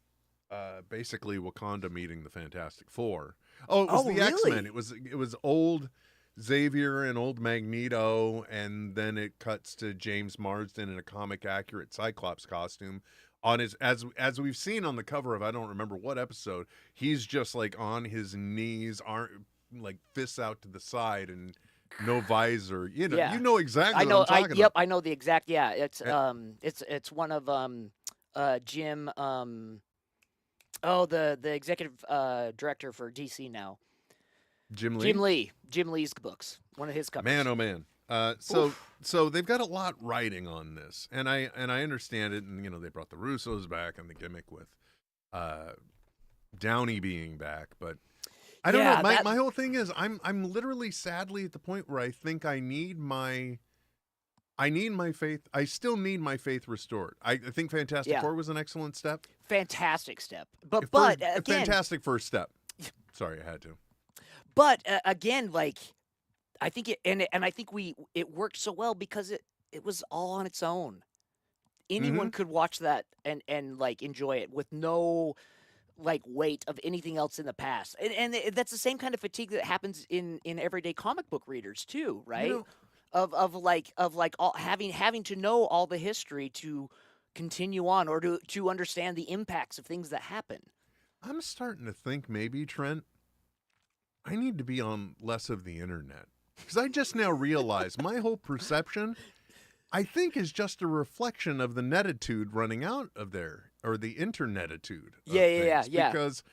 Speaker 7: basically Wakanda meeting the Fantastic Four. Oh, it was the
Speaker 2: really?
Speaker 7: X-Men. It was old Xavier and old Magneto, and then it cuts to James Marsden in a comic accurate Cyclops costume. On his as we've seen on the cover of, I don't remember what episode, he's just like on his knees, fists out to the side and no visor. You know exactly what I'm talking about.
Speaker 2: I know the exact. Yeah, it's one of Jim. The executive director for DC now.
Speaker 7: Jim Lee.
Speaker 2: Jim Lee's books. One of his covers.
Speaker 7: Man, oh man. So they've got a lot riding on this, and I understand it. And they brought the Russos back and the gimmick with Downey being back, but I don't know. My whole thing is I'm literally sadly at the point where I think I need my faith. I still need my faith restored. I think Fantastic Four was an excellent step.
Speaker 2: Fantastic step, but
Speaker 7: a
Speaker 2: again,
Speaker 7: fantastic first step. Sorry, I had to.
Speaker 2: But again, I think I think it worked so well because it was all on its own. Anyone could watch that and enjoy it with no weight of anything else in the past. And that's the same kind of fatigue that happens in everyday comic book readers too, right? Having to know all the history to continue on, or to understand the impacts of things that happen.
Speaker 7: I'm starting to think maybe, Trent, I need to be on less of the internet, because I just now realized my whole perception, I think, is just a reflection of the netitude running out of there, or the internetitude.
Speaker 2: Yeah.
Speaker 7: Because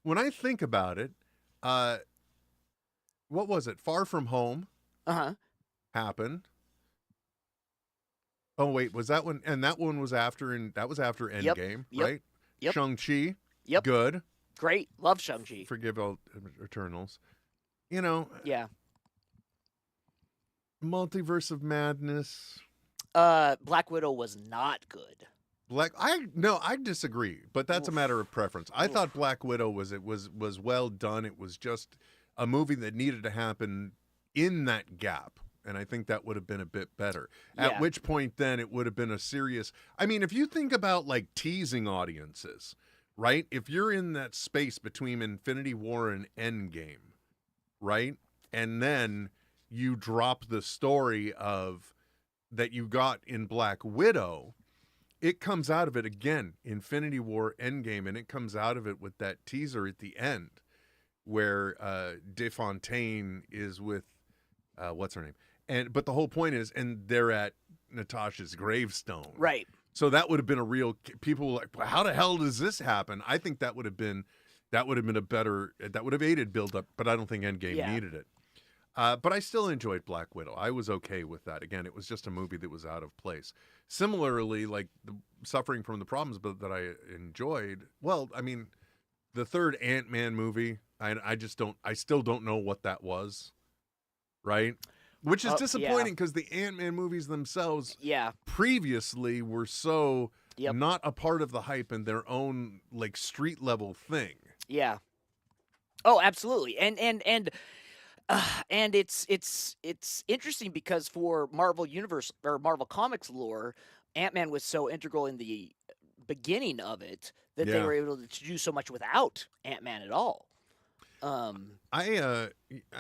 Speaker 7: when I think about it, what was it? Far From Home happened. Oh wait, was that one? And that one was after, that was after Endgame, right?
Speaker 2: Yep.
Speaker 7: Shang-Chi.
Speaker 2: Yep.
Speaker 7: Good.
Speaker 2: Great. Love Shang-Chi.
Speaker 7: Forgive all Eternals. Yeah. Multiverse of Madness.
Speaker 2: Black Widow was not good.
Speaker 7: I disagree, but that's a matter of preference. I thought Black Widow was well done. It was just a movie that needed to happen in that gap, and I think that would have been a bit better. At which point then it would have been a serious, if you think about teasing audiences, right? If you're in that space between Infinity War and Endgame, right? And then you drop the story of that you got in Black Widow, it comes out of it again, Infinity War, Endgame, and it comes out of it with that teaser at the end where DeFontaine is with what's her name? But the whole point is, and they're at Natasha's gravestone.
Speaker 2: Right.
Speaker 7: So that would have been a real, people were like, well, how the hell does this happen? I think that would have been a better, that would have aided build up, but I don't think Endgame needed it. But I still enjoyed Black Widow. I was okay with that. Again, it was just a movie that was out of place. Similarly, like suffering from the problems, but that I enjoyed. Well, I mean, the third Ant-Man movie, I still don't know what that was. Right? Which is disappointing because the Ant-Man movies themselves previously were so not a part of the hype and their own like street level thing.
Speaker 2: Yeah. Oh, absolutely. And it's interesting because for Marvel Universe or Marvel Comics lore, Ant-Man was so integral in the beginning of it that they were able to do so much without Ant-Man at all.
Speaker 7: I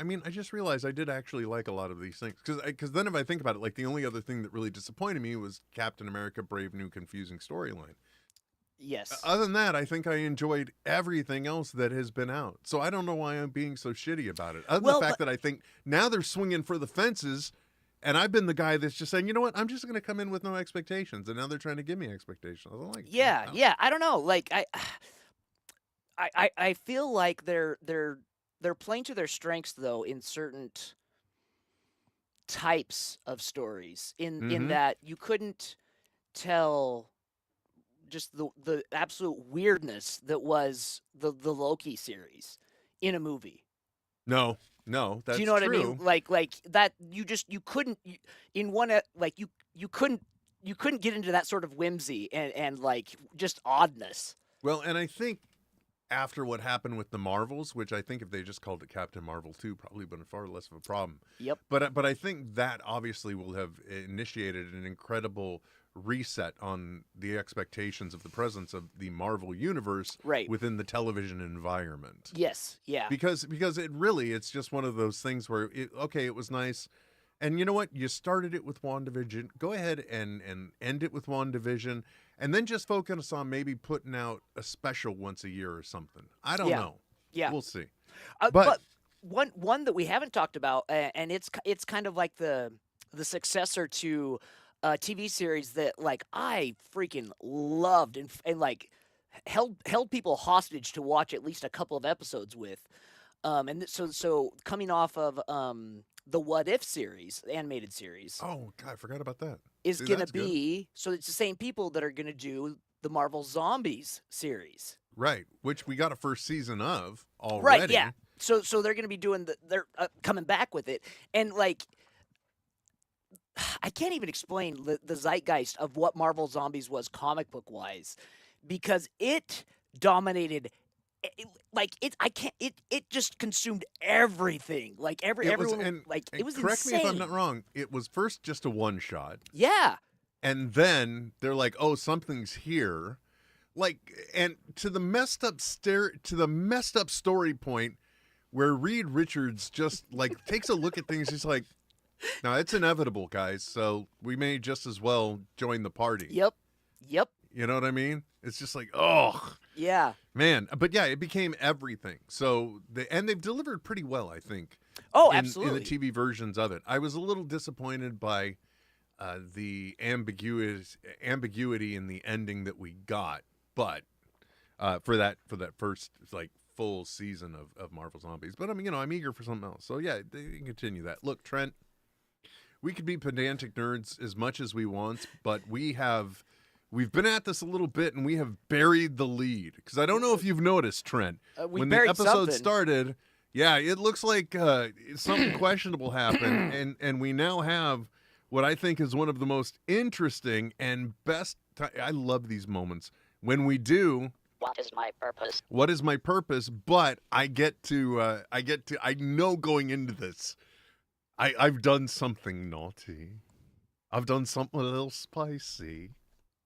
Speaker 7: mean, I just realized I did actually like a lot of these things because then if I think about it, like the only other thing that really disappointed me was Captain America: Brave New Confusing storyline.
Speaker 2: Yes.
Speaker 7: Other than that, I think I enjoyed everything else that has been out. So I don't know why I'm being so shitty about it. Other than the fact that I think now they're swinging for the fences, and I've been the guy that's just saying, you know what, I'm just going to come in with no expectations, and now they're trying to give me expectations. I don't like.
Speaker 2: Yeah. I don't know. Like I feel like they're playing to their strengths though in certain types of stories. In that you couldn't tell just the absolute weirdness that was the Loki series in a movie.
Speaker 7: No, that's true.
Speaker 2: Do you know what I mean? Like that you couldn't you couldn't get into that sort of whimsy and like just oddness.
Speaker 7: Well, and I think after what happened with the Marvels, which I think if they just called it Captain Marvel 2, probably been far less of a problem.
Speaker 2: Yep.
Speaker 7: But I think that obviously will have initiated an incredible reset on the expectations of the presence of the Marvel universe within the television environment.
Speaker 2: Yes. Yeah.
Speaker 7: Because it's just one of those things where it was nice. And you know what? You started it with WandaVision. Go ahead and end it with WandaVision. And then just focus on maybe putting out a special once a year or something. I don't know.
Speaker 2: Yeah.
Speaker 7: We'll see.
Speaker 2: But one that we haven't talked about, and it's kind of like the successor to a TV series that like I freaking loved and like held people hostage to watch at least a couple of episodes with. So coming off of the What If series, the animated series.
Speaker 7: Oh, God, I forgot about that.
Speaker 2: Is going to be, so it's the same people that are going to do the Marvel Zombies series.
Speaker 7: Right, which we got a first season of already.
Speaker 2: Right, yeah. So they're going to be doing they're coming back with it. And like, I can't even explain the zeitgeist of what Marvel Zombies was comic book wise, because it dominated. It just consumed everything. Like everyone. It was
Speaker 7: correct
Speaker 2: insane.
Speaker 7: me if I'm not wrong. It was first just a one shot.
Speaker 2: Yeah.
Speaker 7: And then they're like, "Oh, something's here," like, and to the messed up story point where Reed Richards just like takes a look at things. He's like, "Now it's inevitable, guys. So we may just as well join the party."
Speaker 2: Yep.
Speaker 7: You know what I mean? It's just like, oh,
Speaker 2: yeah,
Speaker 7: man. But yeah, it became everything. So they've delivered pretty well, I think.
Speaker 2: Oh, absolutely.
Speaker 7: In the TV versions of it, I was a little disappointed by the ambiguity in the ending that we got, but for that first like full season of Marvel Zombies. But I mean, I'm eager for something else. So yeah, they can continue that. Look, Trent, we could be pedantic nerds as much as we want, but we've been at this a little bit, and we have buried the lead. Because I don't know if you've noticed, Trent, when the episode started, it looks like something questionable happened, and we now have what I think is one of the most interesting and best. I love these moments when we do.
Speaker 1: What is my purpose?
Speaker 7: What is my purpose? But I know going into this, I've done something naughty. I've done something a little spicy.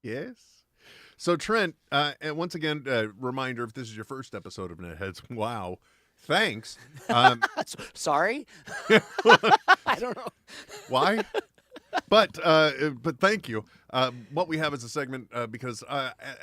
Speaker 7: Yes. So, Trent, and once again, reminder, if this is your first episode of NetHeads, wow, thanks.
Speaker 2: Sorry? I don't know.
Speaker 7: Why? But thank you. What we have is a segment because,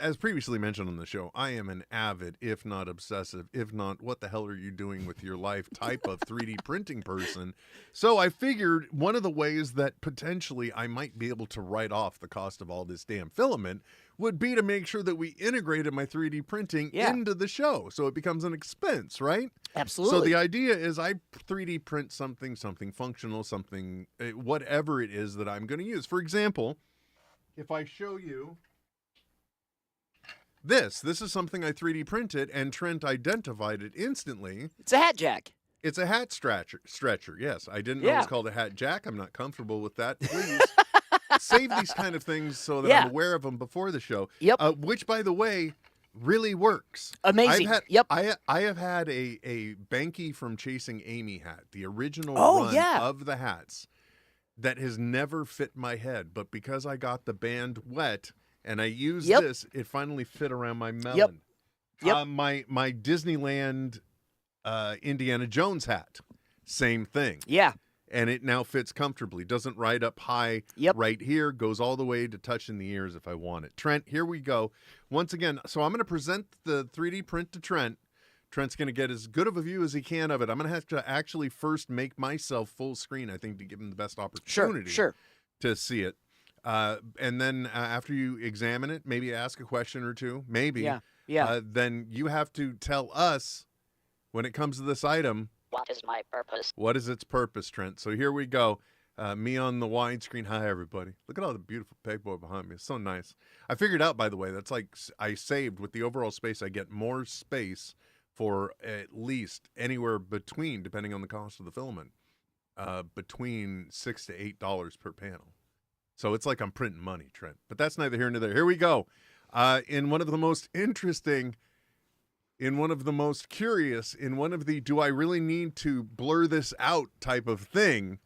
Speaker 7: as previously mentioned on the show, I am an avid, if not obsessive, if not what the hell are you doing with your life type of 3D printing person. So I figured one of the ways that potentially I might be able to write off the cost of all this damn filament would be to make sure that we integrated my 3D printing into the show, so it becomes an expense, right?
Speaker 2: Absolutely.
Speaker 7: So the idea is I 3D print something functional, something, whatever it is that I'm going to use. For example, if I show you this is something I 3D printed, and Trent identified it instantly.
Speaker 2: It's a hat jack.
Speaker 7: It's a hat stretcher. Yes, I didn't know it was called a hat jack. I'm not comfortable with that. Please save these kind of things so that I'm aware of them before the show.
Speaker 2: Yep.
Speaker 7: Which, by the way, really works.
Speaker 2: Amazing.
Speaker 7: I have had a Banky from Chasing Amy hat, the original run of the hats, that has never fit my head. But because I got the band wet and I used this, it finally fit around my melon.
Speaker 2: Yep.
Speaker 7: My Disneyland Indiana Jones hat, same thing.
Speaker 2: Yeah.
Speaker 7: And it now fits comfortably. Doesn't ride up high right here. Goes all the way to touching the ears if I want it. Trent, here we go. Once again, so I'm going to present the 3D print to Trent. Trent's going to get as good of a view as he can of it. I'm going to have to actually first make myself full screen, I think, to give him the best opportunity to see it. And then after you examine it, maybe ask a question or two, maybe. Then you have to tell us, when it comes to this item,
Speaker 1: what is my purpose?
Speaker 7: What is its purpose, Trent? So here we go. Me on the widescreen. Hi, everybody. Look at all the beautiful pegboard behind me. It's so nice. I figured out, by the way, that's like I saved with the overall space. I get more space for at least anywhere between, depending on the cost of the filament, between $6 to $8 per panel. So it's like I'm printing money, Trent. But that's neither here nor there. Here we go. In one of the most interesting, in one of the most curious, in one of the do I really need to blur this out type of thing,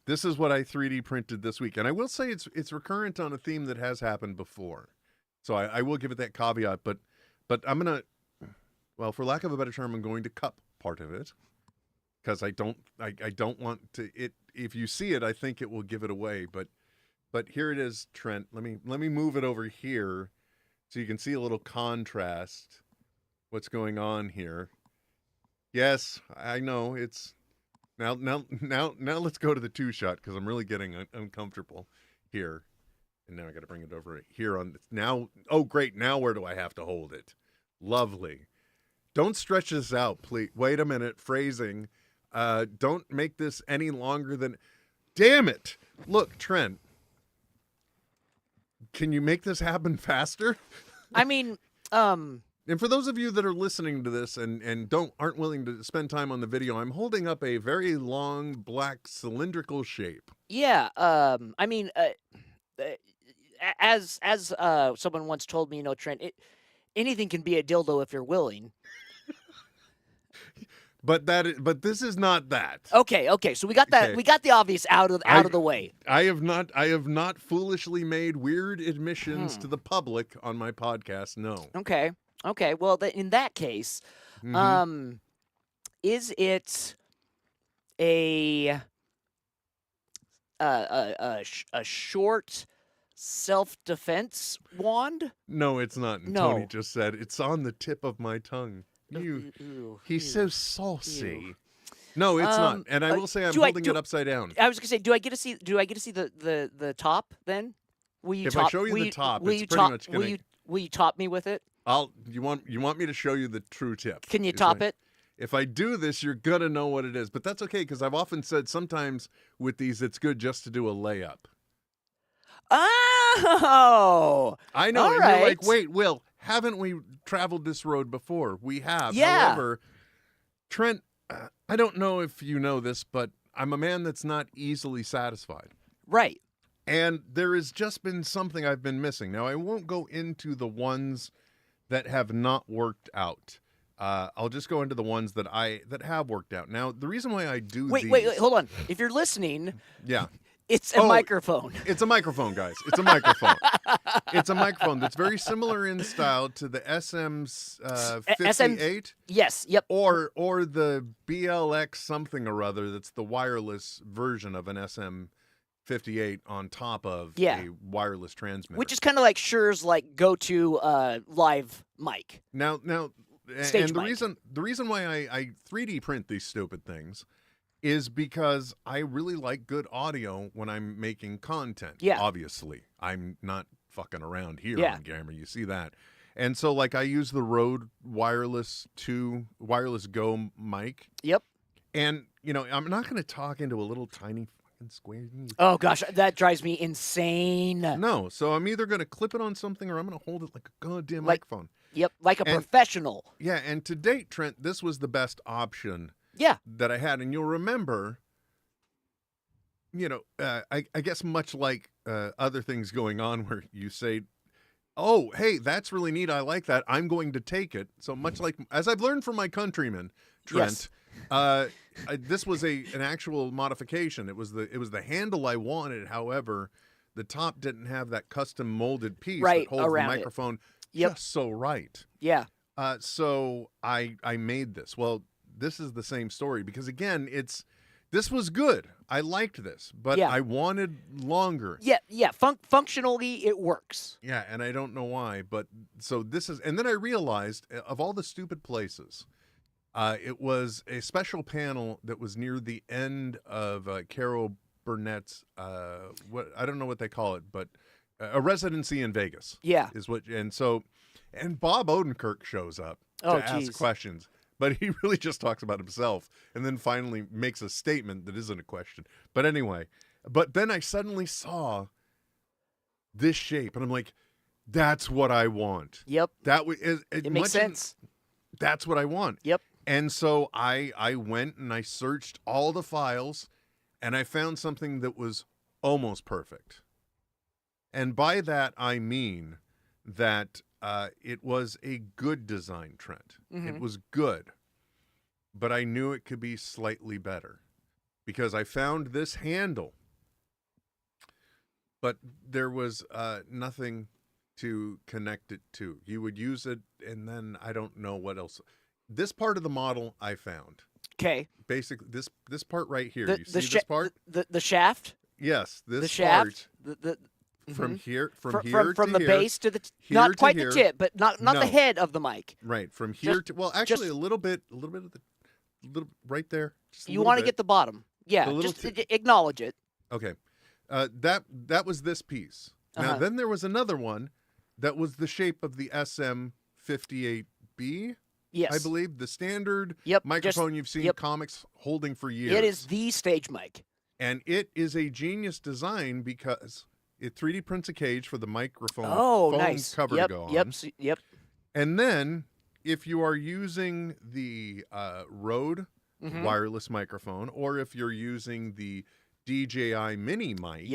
Speaker 7: this is what I 3D printed this week. And I will say it's recurrent on a theme that has happened before. So I will give it that caveat. But I'm going to, well, for lack of a better term, I'm going to cup part of it. Because I don't want to, if you see it, I think it will give it away. But here it is, Trent. Let me move it over here so you can see a little contrast. What's going on here? Yes, I know it's now let's go to the 2-shot because I'm really getting uncomfortable here. And now I got to bring it over here on now. Oh, great. Now where do I have to hold it? Lovely. Don't stretch this out, please. Wait a minute. Phrasing. Don't make this any longer than. Damn it. Look, Trent. Can you make this happen faster?
Speaker 2: I mean,
Speaker 7: And for those of you that are listening to this and aren't willing to spend time on the video, I'm holding up a very long black cylindrical shape.
Speaker 2: Yeah. I mean, as someone once told me, Trent, anything can be a dildo if you're willing.
Speaker 7: But this is not that.
Speaker 2: Okay. So we got that. Okay. We got the obvious out of the way.
Speaker 7: I have not foolishly made weird admissions to the public on my podcast. No.
Speaker 2: Okay. Well, in that case, is it a short self-defense wand?
Speaker 7: No, it's not. And
Speaker 2: no.
Speaker 7: Tony just said it's on the tip of my tongue. He's so saucy. No, it's not. And I will say I'm holding it upside down.
Speaker 2: I was gonna say, do I get to see the top then?
Speaker 7: If I show you the top, it's pretty much gonna.
Speaker 2: Will you top me with it?
Speaker 7: You want me to show you the true tip?
Speaker 2: Can you top it?
Speaker 7: If I do this, you're gonna know what it is. But that's okay because I've often said sometimes with these, it's good just to do a layup.
Speaker 2: Oh,
Speaker 7: I know.
Speaker 2: All
Speaker 7: and
Speaker 2: right.
Speaker 7: You're like, wait, Will, haven't we traveled this road before? We have.
Speaker 2: Yeah.
Speaker 7: However, Trent, I don't know if you know this, but I'm a man that's not easily satisfied.
Speaker 2: Right.
Speaker 7: And there has just been something I've been missing. Now, I won't go into the ones that have not worked out. I'll just go into the ones that have worked out. Now, the reason why I do these...
Speaker 2: Wait, hold on. If you're listening...
Speaker 7: Yeah.
Speaker 2: It's a microphone.
Speaker 7: It's a microphone, guys. It's a microphone. It's a microphone that's very similar in style to the SM58.
Speaker 2: Yes, yep.
Speaker 7: Or the BLX something or other that's the wireless version of an SM58 on top of a wireless transmitter.
Speaker 2: Which is kind of like Shure's go-to live mic.
Speaker 7: Now
Speaker 2: Stage
Speaker 7: and the
Speaker 2: mic.
Speaker 7: reason why I 3D print these stupid things is because I really like good audio when I'm making content.
Speaker 2: Yeah.
Speaker 7: Obviously. I'm not fucking around here on camera. You see that. And so like I use the Rode Wireless Go mic.
Speaker 2: Yep.
Speaker 7: And, I'm not going to talk into a little tiny fucking square.
Speaker 2: Oh gosh, that drives me insane.
Speaker 7: No, so I'm either going to clip it on something or I'm going to hold it like a goddamn microphone.
Speaker 2: Yep, like a professional.
Speaker 7: Yeah, and to date, Trent, this was the best option that I had. And you'll remember, I guess much like other things going on where you say, oh, hey, that's really neat. I like that. I'm going to take it. So much like, as I've learned from my countrymen, Trent, this was an actual modification. It was the handle I wanted. However, the top didn't have that custom molded piece that holds the microphone just so right.
Speaker 2: Yeah.
Speaker 7: So I made this. Well, this is the same story because again, this was good. I liked this, but I wanted longer.
Speaker 2: Yeah. Functionally, it works.
Speaker 7: Yeah, and I don't know why, but so this is, and then I realized of all the stupid places, it was a special panel that was near the end of Carol Burnett's, what I don't know what they call it, but a residency in Vegas.
Speaker 2: Yeah,
Speaker 7: is what, and Bob Odenkirk shows up to ask questions. But he really just talks about himself and then finally makes a statement that isn't a question. But anyway, but then I suddenly saw this shape and I'm like, that's what I want.
Speaker 2: Yep.
Speaker 7: It
Speaker 2: makes sense.
Speaker 7: That's what I want.
Speaker 2: Yep.
Speaker 7: And so I went and I searched all the files and I found something that was almost perfect. And by that, I mean that it was a good design, Trent.
Speaker 2: Mm-hmm.
Speaker 7: It was good, but I knew it could be slightly better because I found this handle, but there was nothing to connect it to. You would use it, and then I don't know what else. This part of the model I found.
Speaker 2: Okay.
Speaker 7: Basically, this part right here. You see this part?
Speaker 2: The shaft?
Speaker 7: Yes, this
Speaker 2: the shaft?
Speaker 7: Part. From here, from
Speaker 2: the
Speaker 7: here,
Speaker 2: base to the not quite the tip, but not the head of the mic.
Speaker 7: Right, from here to actually a little bit of the right there.
Speaker 2: You want to get the bottom, just acknowledge it.
Speaker 7: Okay, that was this piece. Now then there was another one that was the shape of the SM58B.
Speaker 2: Yes,
Speaker 7: I believe the standard microphone you've seen comics holding for years.
Speaker 2: It is the stage mic,
Speaker 7: and it is a genius design because it 3D prints a cage for the microphone foam cover to go on.
Speaker 2: Yep.
Speaker 7: And then, if you are using the Rode wireless microphone, or if you're using the DJI mini mic,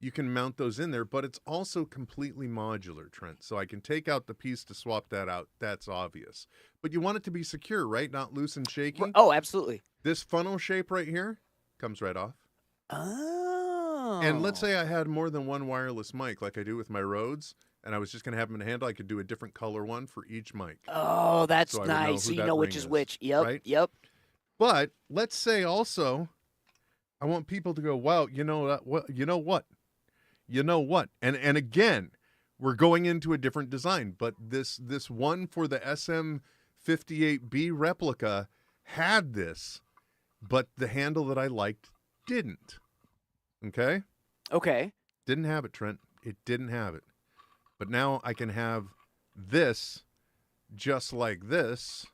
Speaker 7: you can mount those in there. But it's also completely modular, Trent. So I can take out the piece to swap that out. That's obvious. But you want it to be secure, right? Not loose and shaky.
Speaker 2: Oh, absolutely.
Speaker 7: This funnel shape right here comes right off.
Speaker 2: Oh.
Speaker 7: And let's say I had more than one wireless mic, like I do with my Rhodes, and I was just going to have them in a handle. I could do a different color one for each mic.
Speaker 2: Oh, that's nice. So you know which is which. Yep.
Speaker 7: Right?
Speaker 2: Yep.
Speaker 7: But let's say also, I want people to go, wow, you know what? And again, we're going into a different design, but this one for the SM58B replica had this, but the handle that I liked didn't. Okay? Didn't have it, Trent. It didn't have it. But now I can have this just like this.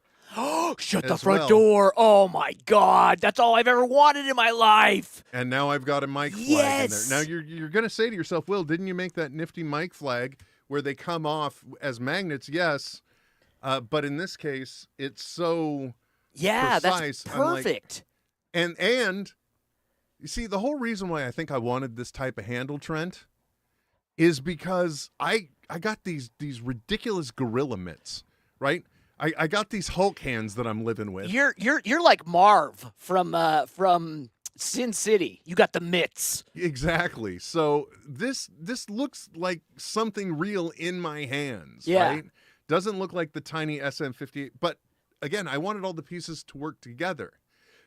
Speaker 2: Shut the front door. Oh, my God. That's all I've ever wanted in my life.
Speaker 7: And now I've got a mic flag in there. Now you're going to say to yourself, Will, didn't you make that nifty mic flag where they come off as magnets? Yes. But in this case, it's so precise.
Speaker 2: That's perfect.
Speaker 7: And you see, the whole reason why I think I wanted this type of handle, Trent, is because I got these ridiculous gorilla mitts, right? I got these Hulk hands that I'm living with.
Speaker 2: You're like Marv from Sin City. You got the mitts.
Speaker 7: Exactly. So this looks like something real in my hands,
Speaker 2: yeah.
Speaker 7: Right? Doesn't look like the tiny SM58, but again, I wanted all the pieces to work together.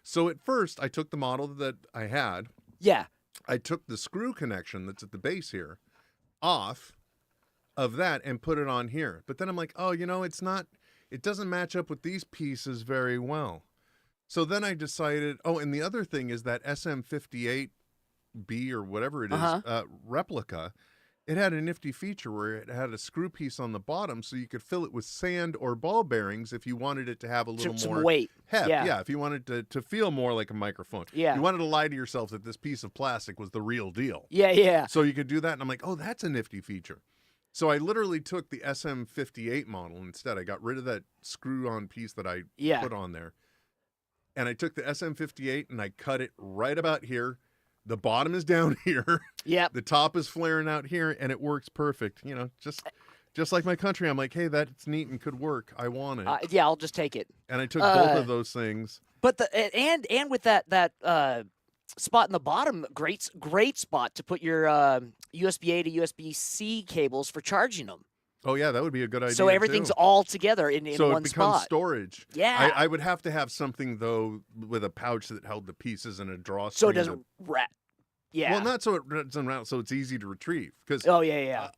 Speaker 7: So at first, I took the model that I had.
Speaker 2: Yeah.
Speaker 7: I took the screw connection that's at the base here off of that and put it on here. But then I'm like, oh, it doesn't match up with these pieces very well. So then I decided, and the other thing is that SM58B or whatever it is, replica, it had a nifty feature where it had a screw piece on the bottom so you could fill it with sand or ball bearings if you wanted it to have a little
Speaker 2: Some
Speaker 7: more
Speaker 2: weight.
Speaker 7: heft.
Speaker 2: Yeah.
Speaker 7: If you wanted to feel more like a microphone.
Speaker 2: Yeah.
Speaker 7: You wanted to lie to yourself that this piece of plastic was the real deal.
Speaker 2: Yeah.
Speaker 7: So you could do that, and I'm like, oh, that's a nifty feature. So I literally took the SM58 model instead. I got rid of that screw-on piece that I put on there. And I took the SM58 and I cut it right about here. The bottom is down here.
Speaker 2: Yep.
Speaker 7: The top is flaring out here, and it works perfect. You know, just like my country. I'm like, hey, that's neat and could work. I want it.
Speaker 2: Yeah, I'll just take it.
Speaker 7: And I took both of those things.
Speaker 2: But and with that spot in the bottom, great spot to put your USB-A to USB-C cables for charging them.
Speaker 7: Oh yeah, that would be a good idea.
Speaker 2: So everything's
Speaker 7: too.
Speaker 2: all together in
Speaker 7: so
Speaker 2: one
Speaker 7: it becomes
Speaker 2: spot.
Speaker 7: storage.
Speaker 2: Yeah.
Speaker 7: I would have to have something though with a pouch that held the pieces and a drawstring.
Speaker 2: So it doesn't rat. Yeah.
Speaker 7: Well, not so it doesn't rattle, so it's easy to retrieve. Because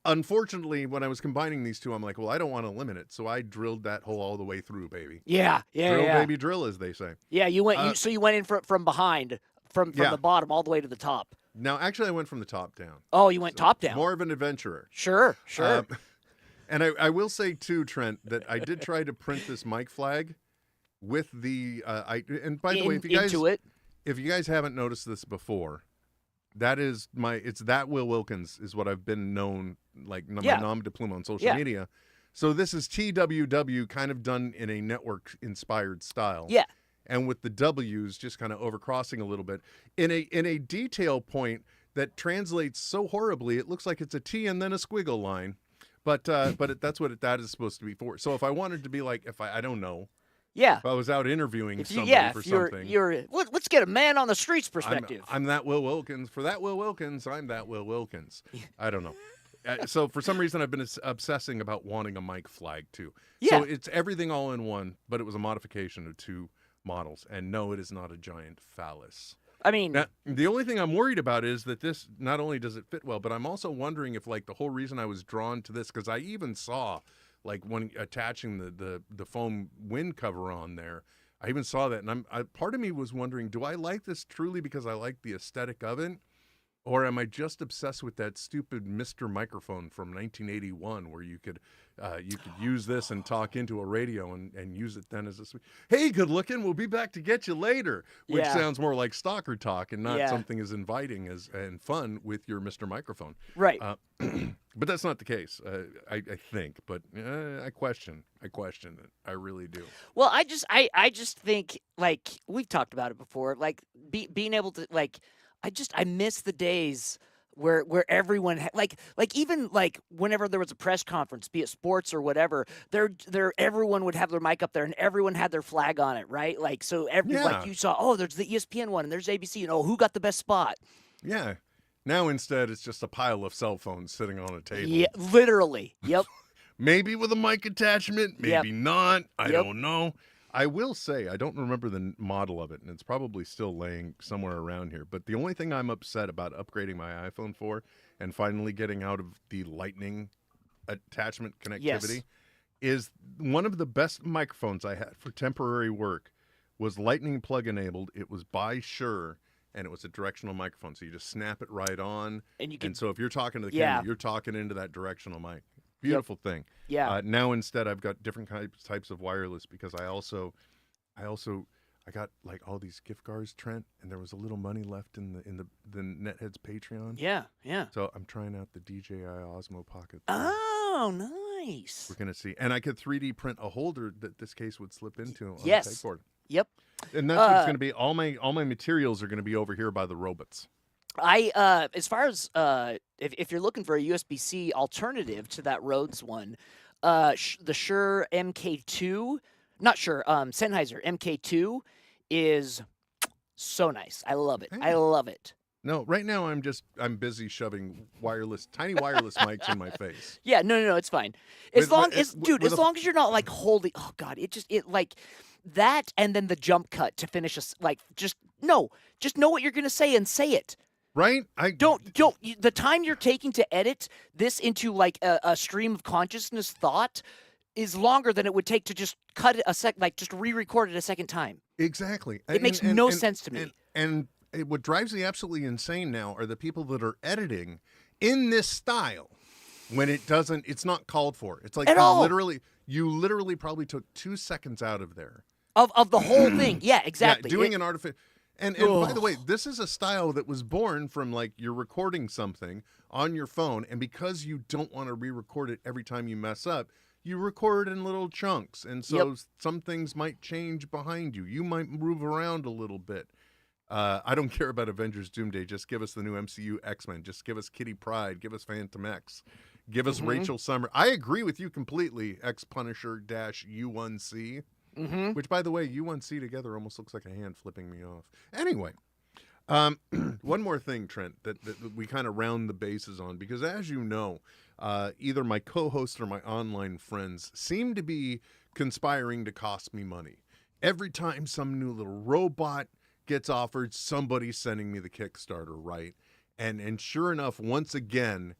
Speaker 7: unfortunately, when I was combining these two, I'm like, well, I don't want to limit it, so I drilled that hole all the way through, baby.
Speaker 2: Yeah.
Speaker 7: Drill, baby, drill, as they say.
Speaker 2: Yeah, you went. So you went in from behind, from the bottom all the way to the top.
Speaker 7: Now, actually, I went from the top down.
Speaker 2: Oh, you went top down.
Speaker 7: More of an adventurer.
Speaker 2: Sure.
Speaker 7: And I will say too, Trent, that I did try to print this mic flag with the and by the way, if you guys haven't noticed this before, that is it's that Will Wilkins is what I've been known, like my nom de plume on social media. So this is TWW, kind of done in a network inspired style.
Speaker 2: Yeah.
Speaker 7: And with the W's just kind of overcrossing a little bit in a detail point that translates so horribly, it looks like it's a T and then a squiggle line. But that's what that is supposed to be for. So if I wanted to be like, if I don't know, if I was out interviewing somebody for something,
Speaker 2: let's get a man on the streets perspective.
Speaker 7: I'm that Will Wilkins. For that Will Wilkins, I'm that Will Wilkins. I don't know. So for some reason, I've been obsessing about wanting a mic flag too.
Speaker 2: Yeah.
Speaker 7: So it's everything all in one, but it was a modification of two models. And no, it is not a giant phallus.
Speaker 2: I mean,
Speaker 7: now, the only thing I'm worried about is that this, not only does it fit well, but I'm also wondering if, like, the whole reason I was drawn to this, because I even saw, like, when attaching the foam wind cover on there, I even saw that, and part of me was wondering, do I like this truly because I like the aesthetic of it, or am I just obsessed with that stupid Mr. Microphone from 1981 where you could use this and talk into a radio and use it then as a hey, good looking, we'll be back to get you later, which sounds more like stalker talk and not something as inviting and fun with your Mr. Microphone.
Speaker 2: Right.
Speaker 7: But that's not the case, I think. But I question it. I really do.
Speaker 2: Well, I just think, like, we've talked about it before, like being able to, like, I miss the days where everyone like even like whenever there was a press conference, be it sports or whatever, everyone would have their mic up there and everyone had their flag on it, right? Like, so like you saw, oh, there's the ESPN one and there's ABC, and oh, who got the best spot?
Speaker 7: Yeah. Now instead it's just a pile of cell phones sitting on a table.
Speaker 2: Yeah, literally. Yep.
Speaker 7: Maybe with a mic attachment, maybe not. I don't know. I will say, I don't remember the model of it, and it's probably still laying somewhere around here. But the only thing I'm upset about upgrading my iPhone for and finally getting out of the Lightning attachment connectivity is one of the best microphones I had for temporary work was Lightning plug enabled. It was by Shure, and it was a directional microphone. So you just snap it right on. And so if you're talking to the camera, you're talking into that directional mic. Beautiful thing.
Speaker 2: Yeah.
Speaker 7: Now instead I've got different types of wireless because I got like all these gift cards, Trent, and there was a little money left in the NetHeads Patreon.
Speaker 2: Yeah, yeah.
Speaker 7: So I'm trying out the DJI Osmo Pocket 3.
Speaker 2: Oh, nice.
Speaker 7: We're gonna see, and I could 3D print a holder that this case would slip into on the pegboard.
Speaker 2: Yep.
Speaker 7: And that's what it's gonna be. All my materials are gonna be over here by the robots.
Speaker 2: As far as if you're looking for a USB-C alternative to that Rhodes one, the Shure MK2, not Shure, Sennheiser MK2 is so nice. I love it.
Speaker 7: Hey.
Speaker 2: I love it.
Speaker 7: No, right now I'm busy shoving tiny wireless mics in my face.
Speaker 2: Yeah, no, it's fine. As long as you're not like holding. Oh God, it like that, and then the jump cut to finish just know what you're gonna say and say it.
Speaker 7: Right?
Speaker 2: The time you're taking to edit this into like a stream of consciousness thought is longer than it would take to just cut it just re-record it a second time.
Speaker 7: Exactly.
Speaker 2: It makes no sense to me.
Speaker 7: And what drives me absolutely insane now are the people that are editing in this style. when it doesn't, it's not called for. It's like
Speaker 2: At all.
Speaker 7: you literally probably took 2 seconds out of there.
Speaker 2: Of the whole thing. Yeah, exactly.
Speaker 7: Yeah, doing an artificial. And by the way, this is a style that was born from like you're recording something on your phone, and because you don't want to re-record it every time you mess up, you record in little chunks, and so some things might change behind you. You might move around a little bit. I don't care about Avengers Doomsday. Just give us the new MCU X-Men. Just give us Kitty Pryde. Give us Phantom X. Give us Rachel Summer. I agree with you completely, X-Punisher-U1C. Which, by the way, U1C together almost looks like a hand flipping me off. Anyway, one more thing, Trent, that we kind of round the bases on, because as you know, either my co-host or my online friends seem to be conspiring to cost me money. Every time some new little robot gets offered, somebody's sending me the Kickstarter, right? And sure enough, once again,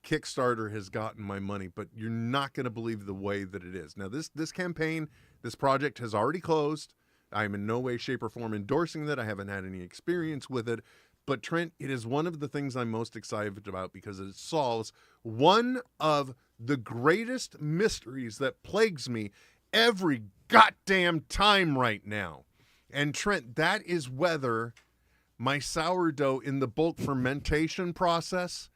Speaker 7: Kickstarter has gotten my money, but you're not going to believe the way that it is. Now, this campaign, this project has already closed. I'm in no way, shape, or form endorsing that. I haven't had any experience with it. But, Trent, it is one of the things I'm most excited about because it solves one of the greatest mysteries that plagues me every goddamn time right now. And, Trent, that is whether my sourdough in the bulk fermentation process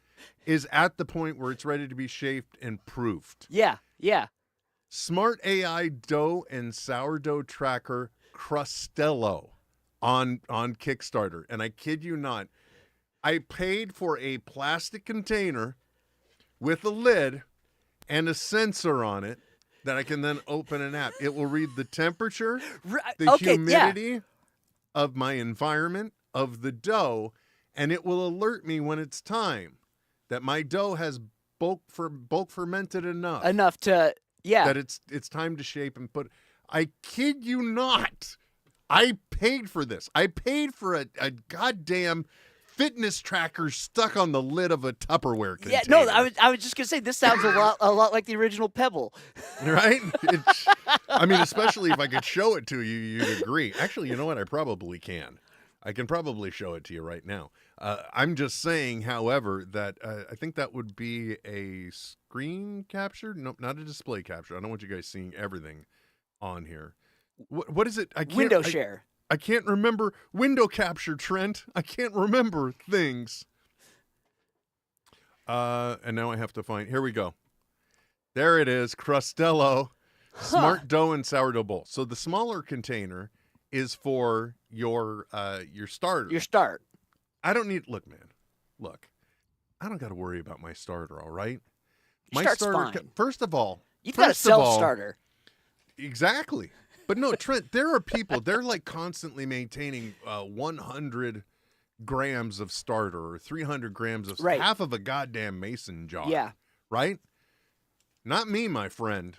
Speaker 7: is at the point where it's ready to be shaped and proofed.
Speaker 2: Yeah, yeah.
Speaker 7: Smart AI dough and sourdough tracker Crustello on Kickstarter. And I kid you not, I paid for a plastic container with a lid and a sensor on it that I can then open an app. It will read the temperature, the humidity of my environment, of the dough, and it will alert me when it's time that my dough has bulk fermented enough.
Speaker 2: Enough to,
Speaker 7: that it's time to shape and put. I kid you not. I paid for this. I paid for a goddamn fitness tracker stuck on the lid of a Tupperware container.
Speaker 2: Yeah, no, I was just gonna say this sounds a lot like the original Pebble.
Speaker 7: Right? I mean, especially if I could show it to you, you'd agree. Actually, you know what? I probably can. I can probably show it to you right now. I'm just saying, however, that I think that would be a screen capture. No, not a display capture. I don't want you guys seeing everything on here. What is it?
Speaker 2: Window share.
Speaker 7: I can't remember. Window capture, Trent. I can't remember things. And now I have to find. Here we go. There it is. Crustello. Smart dough and sourdough bowl. So the smaller container is for your starter.
Speaker 2: Your start.
Speaker 7: I don't need. Look, man. Look. I don't got to worry about my starter. All right.
Speaker 2: My starter.
Speaker 7: Fine. First of all,
Speaker 2: you've got a self-starter.
Speaker 7: Exactly. But no, Trent, there are people, they're like constantly maintaining 100 grams of starter or 300 grams of half of a goddamn mason jar.
Speaker 2: Yeah.
Speaker 7: Right? Not me, my friend.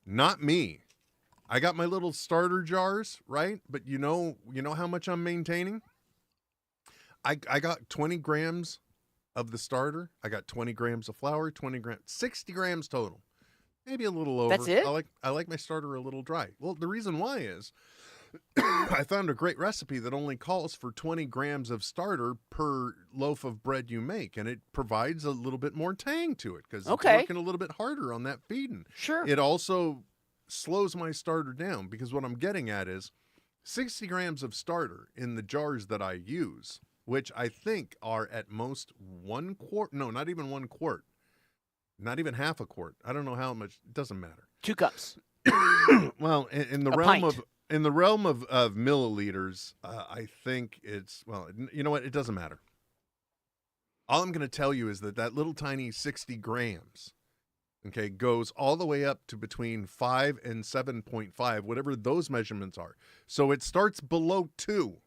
Speaker 7: Not me. I got my little starter jars, right? But you know how much I'm maintaining? I got 20 grams of the starter. I got 20 grams of flour, 60 grams total. Maybe a little over.
Speaker 2: That's it?
Speaker 7: I like my starter a little dry. Well, the reason why is I found a great recipe that only calls for 20 grams of starter per loaf of bread you make, and it provides a little bit more tang to it because it's working a little bit harder on that feeding.
Speaker 2: Sure.
Speaker 7: It also slows my starter down because what I'm getting at is 60 grams of starter in the jars that I use, which I think are at most 1 quart. No, not even 1 quart. Not even half a quart. I don't know how much. It doesn't matter.
Speaker 2: 2 cups.
Speaker 7: Well, in the realm of milliliters, I think it's, well, you know what? It doesn't matter. All I'm going to tell you is that little tiny 60 grams, okay, goes all the way up to between 5 and 7.5, whatever those measurements are. So it starts below 2.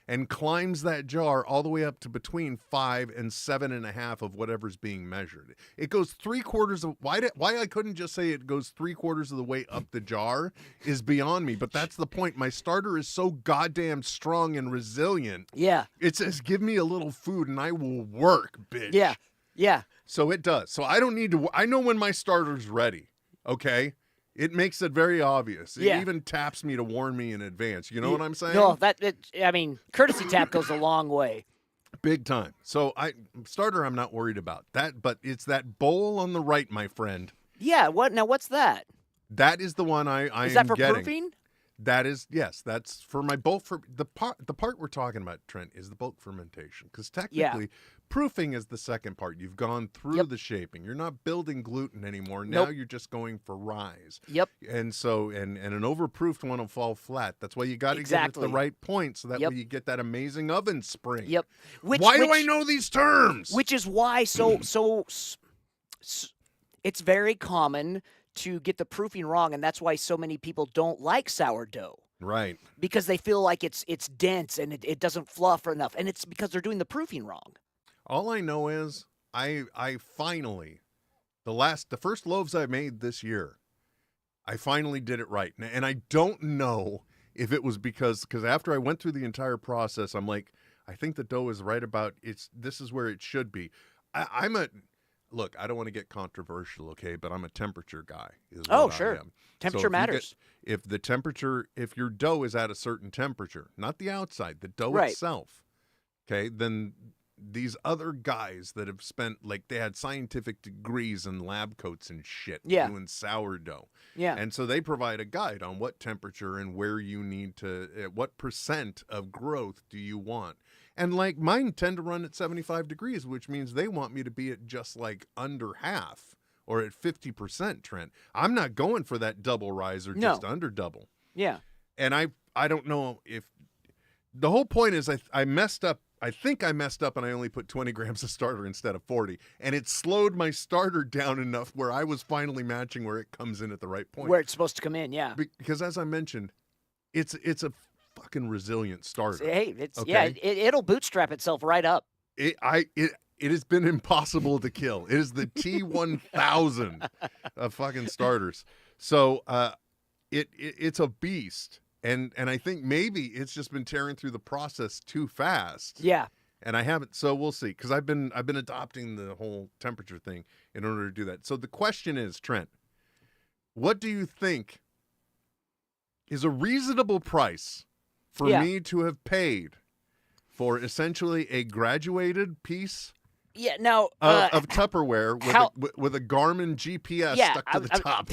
Speaker 7: And climbs that jar all the way up to between 5 and 7.5 of whatever's being measured. It goes 3/4 of why I couldn't just say it goes 3/4 of the way up the jar is beyond me. But that's the point. My starter is so goddamn strong and resilient.
Speaker 2: Yeah.
Speaker 7: It says, give me a little food and I will work, bitch.
Speaker 2: Yeah. Yeah.
Speaker 7: So it does. So I don't need to. I know when my starter's ready. Okay. It makes it very obvious. It even taps me to warn me in advance. You know what I'm saying?
Speaker 2: No, I mean, courtesy tap goes a long way.
Speaker 7: Big time. So starter I'm not worried about. That, but it's that bowl on the right, my friend.
Speaker 2: Yeah, what's that?
Speaker 7: That is the one I
Speaker 2: Is
Speaker 7: am
Speaker 2: that for
Speaker 7: getting.
Speaker 2: proofing?
Speaker 7: That is, yes, that's for my bulk. For the part we're talking about, Trent, is the bulk fermentation, because technically proofing is the second part. You've gone through the shaping. You're not building gluten anymore. Now you're just going for rise.
Speaker 2: Yep.
Speaker 7: And so and an overproofed one will fall flat. That's why you got to get it at the right point, so that way you get that amazing oven spring.
Speaker 2: Yep.
Speaker 7: Why do I know these terms?
Speaker 2: Which is why so it's very common to get the proofing wrong, and that's why so many people don't like sourdough.
Speaker 7: Right.
Speaker 2: Because they feel like it's dense and it doesn't fluff enough, and it's because they're doing the proofing wrong.
Speaker 7: All I know is I finally, the first loaves I made this year, I finally did it right. And I don't know if it was because after I went through the entire process, I'm like, I think the dough is right about this is where it should be. Look, I don't want to get controversial, okay, but I'm a temperature guy.
Speaker 2: Oh, sure. Temperature
Speaker 7: so
Speaker 2: matters.
Speaker 7: If your dough is at a certain temperature, not the outside, the dough itself, okay, then these other guys that have spent, like, they had scientific degrees and lab coats and shit doing sourdough.
Speaker 2: Yeah.
Speaker 7: And so they provide a guide on what temperature and where you need to, what percent of growth do you want. And like mine tend to run at 75 degrees, which means they want me to be at just like under half or at 50%, Trent. I'm not going for that double rise or just under double.
Speaker 2: Yeah.
Speaker 7: And I don't know if the whole point is I messed up. I think I messed up and I only put 20 grams of starter instead of 40. And it slowed my starter down enough where I was finally matching where it comes in at the right point.
Speaker 2: Where it's supposed to come in, yeah.
Speaker 7: Because as I mentioned, it's a fucking resilient starter.
Speaker 2: Hey, it'll bootstrap itself right up.
Speaker 7: It has been impossible to kill. It is the T1000 of fucking starters. So it's a beast. And I think maybe it's just been tearing through the process too fast.
Speaker 2: Yeah.
Speaker 7: And I haven't, so we'll see. Because I've been adopting the whole temperature thing in order to do that. So the question is, Trent, what do you think is a reasonable price for me to have paid for essentially a graduated piece of Tupperware with a Garmin GPS stuck to the top?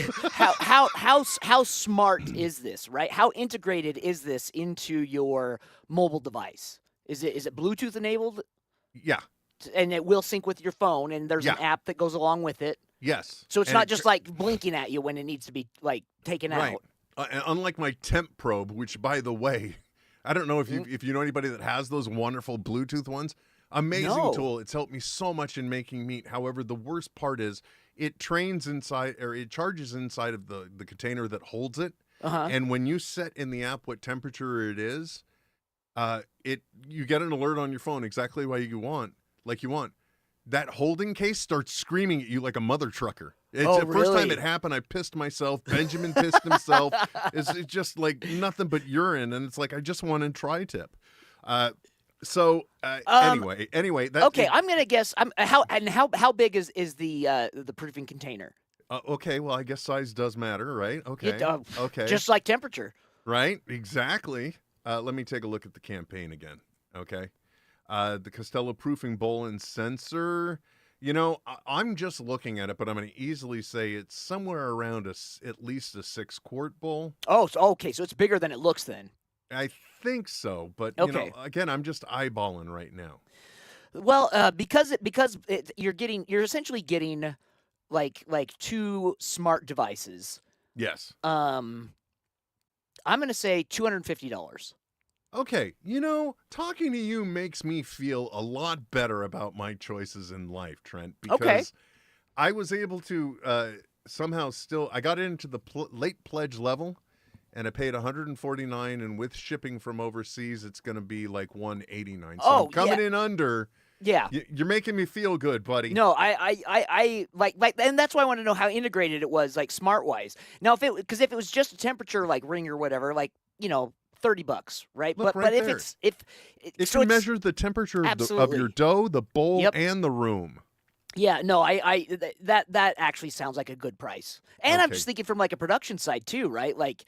Speaker 2: How smart is this, right? How integrated is this into your mobile device? Is it Bluetooth enabled?
Speaker 7: Yeah.
Speaker 2: And it will sync with your phone, and there's an app that goes along with it.
Speaker 7: Yes.
Speaker 2: So it's not just like blinking at you when it needs to be like taken out.
Speaker 7: Unlike my temp probe, which, by the way, I don't know if you know anybody that has those wonderful Bluetooth ones. Amazing tool. It's helped me so much in making meat. However, the worst part is it charges inside of the container that holds it. And when you set in the app what temperature it is, you get an alert on your phone exactly what you want. That holding case starts screaming at you like a mother trucker. It's the first time it happened, I pissed myself. Benjamin pissed himself. It's just like nothing but urine, and it's like I just want a tri-tip. Anyway.
Speaker 2: I'm gonna guess. How big is the proofing container?
Speaker 7: Okay, well, I guess size does matter, right? Okay. Okay.
Speaker 2: Just like temperature.
Speaker 7: Right. Exactly. Let me take a look at the campaign again. Okay. The Costello proofing bowl and sensor. You know, I'm just looking at it, but I'm going to easily say it's somewhere around at least a 6-quart bowl.
Speaker 2: Oh, okay. So it's bigger than it looks then.
Speaker 7: I think so, but you know, again, I'm just eyeballing right now.
Speaker 2: Well, because you're essentially getting like two smart devices.
Speaker 7: Yes.
Speaker 2: I'm going to say $250.
Speaker 7: Okay, you know, talking to you makes me feel a lot better about my choices in life, Trent, because I was able to somehow I got into the late pledge level, and I paid $149, and with shipping from overseas, it's going to be like $189. So I'm coming in under. Yeah, you're making me feel good, buddy.
Speaker 2: No, I like, and that's why I want to know how integrated it was, like smart wise. Now, if it was just a temperature like ring or whatever, like, you know, $30, right?
Speaker 7: Look,
Speaker 2: but if
Speaker 7: there.
Speaker 2: if
Speaker 7: you measure the temperature of your dough, the bowl, and the room.
Speaker 2: Yeah, no, that actually sounds like a good price. And I'm just thinking from like a production side too, right? Like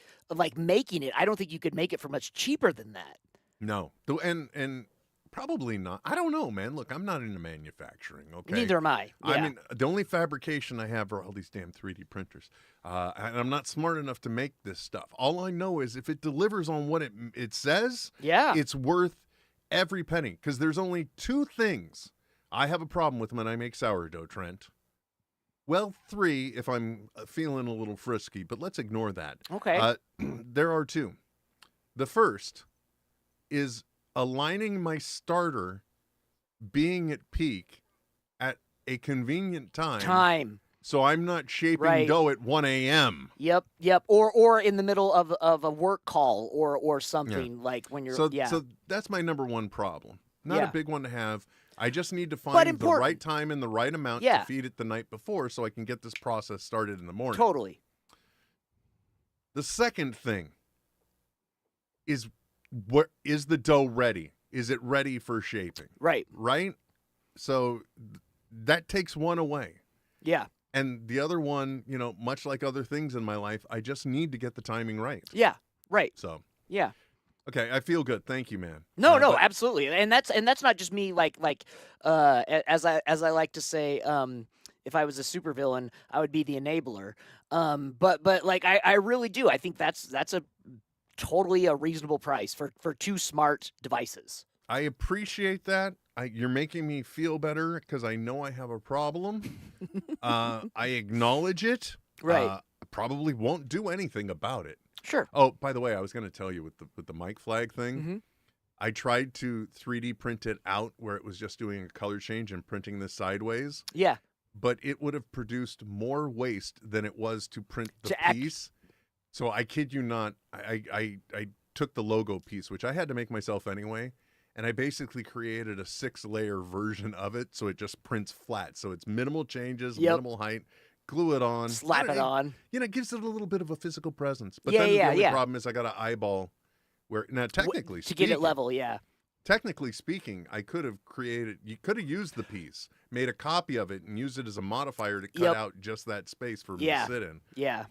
Speaker 2: making it, I don't think you could make it for much cheaper than that.
Speaker 7: No, and Probably not. I don't know, man. Look, I'm not into manufacturing, okay?
Speaker 2: Neither am I. Yeah.
Speaker 7: I mean, the only fabrication I have are all these damn 3D printers. And I'm not smart enough to make this stuff. All I know is if it delivers on what it says, it's worth every penny. Because there's only two things I have a problem with when I make sourdough, Trent. Well, three if I'm feeling a little frisky, but let's ignore that.
Speaker 2: Okay.
Speaker 7: There are two. The first is aligning my starter being at peak at a convenient time. So I'm not shaping dough at 1 a.m.
Speaker 2: Yep. Or in the middle of a work call or something like when you're.
Speaker 7: So that's my number one problem. Not a big one to have. I just need to
Speaker 2: But
Speaker 7: find the right time and the right amount to feed it the night before so I can get this process started in the morning.
Speaker 2: Totally.
Speaker 7: The second thing is, what is the dough ready? Is it ready for shaping?
Speaker 2: Right.
Speaker 7: So that takes one away.
Speaker 2: Yeah.
Speaker 7: And the other one, much like other things in my life, I just need to get the timing right.
Speaker 2: Yeah. Right.
Speaker 7: So.
Speaker 2: Yeah.
Speaker 7: Okay, I feel good. Thank you, man.
Speaker 2: No, absolutely. And that's not just me as I like to say, if I was a supervillain, I would be the enabler. But like I really do. I think that's a totally a reasonable price for two smart devices.
Speaker 7: I appreciate that. You're making me feel better because I know I have a problem. I acknowledge it.
Speaker 2: Right.
Speaker 7: I probably won't do anything about it.
Speaker 2: Sure.
Speaker 7: Oh, by the way, I was going to tell you with the mic flag thing.
Speaker 2: Mm-hmm.
Speaker 7: I tried to 3D print it out where it was just doing a color change and printing this sideways.
Speaker 2: Yeah.
Speaker 7: But it would have produced more waste than it was to print the piece. So I kid you not, I took the logo piece, which I had to make myself anyway, and I basically created a 6-layer version of it so it just prints flat. So it's minimal changes, minimal height. Glue it on.
Speaker 2: Slap it on.
Speaker 7: It gives it a little bit of a physical presence. But then the only problem is I got to eyeball where, now technically
Speaker 2: to get it level,
Speaker 7: Technically speaking, you could have used the piece, made a copy of it, and used it as a modifier to cut out just that space for me to sit in.
Speaker 2: Yeah.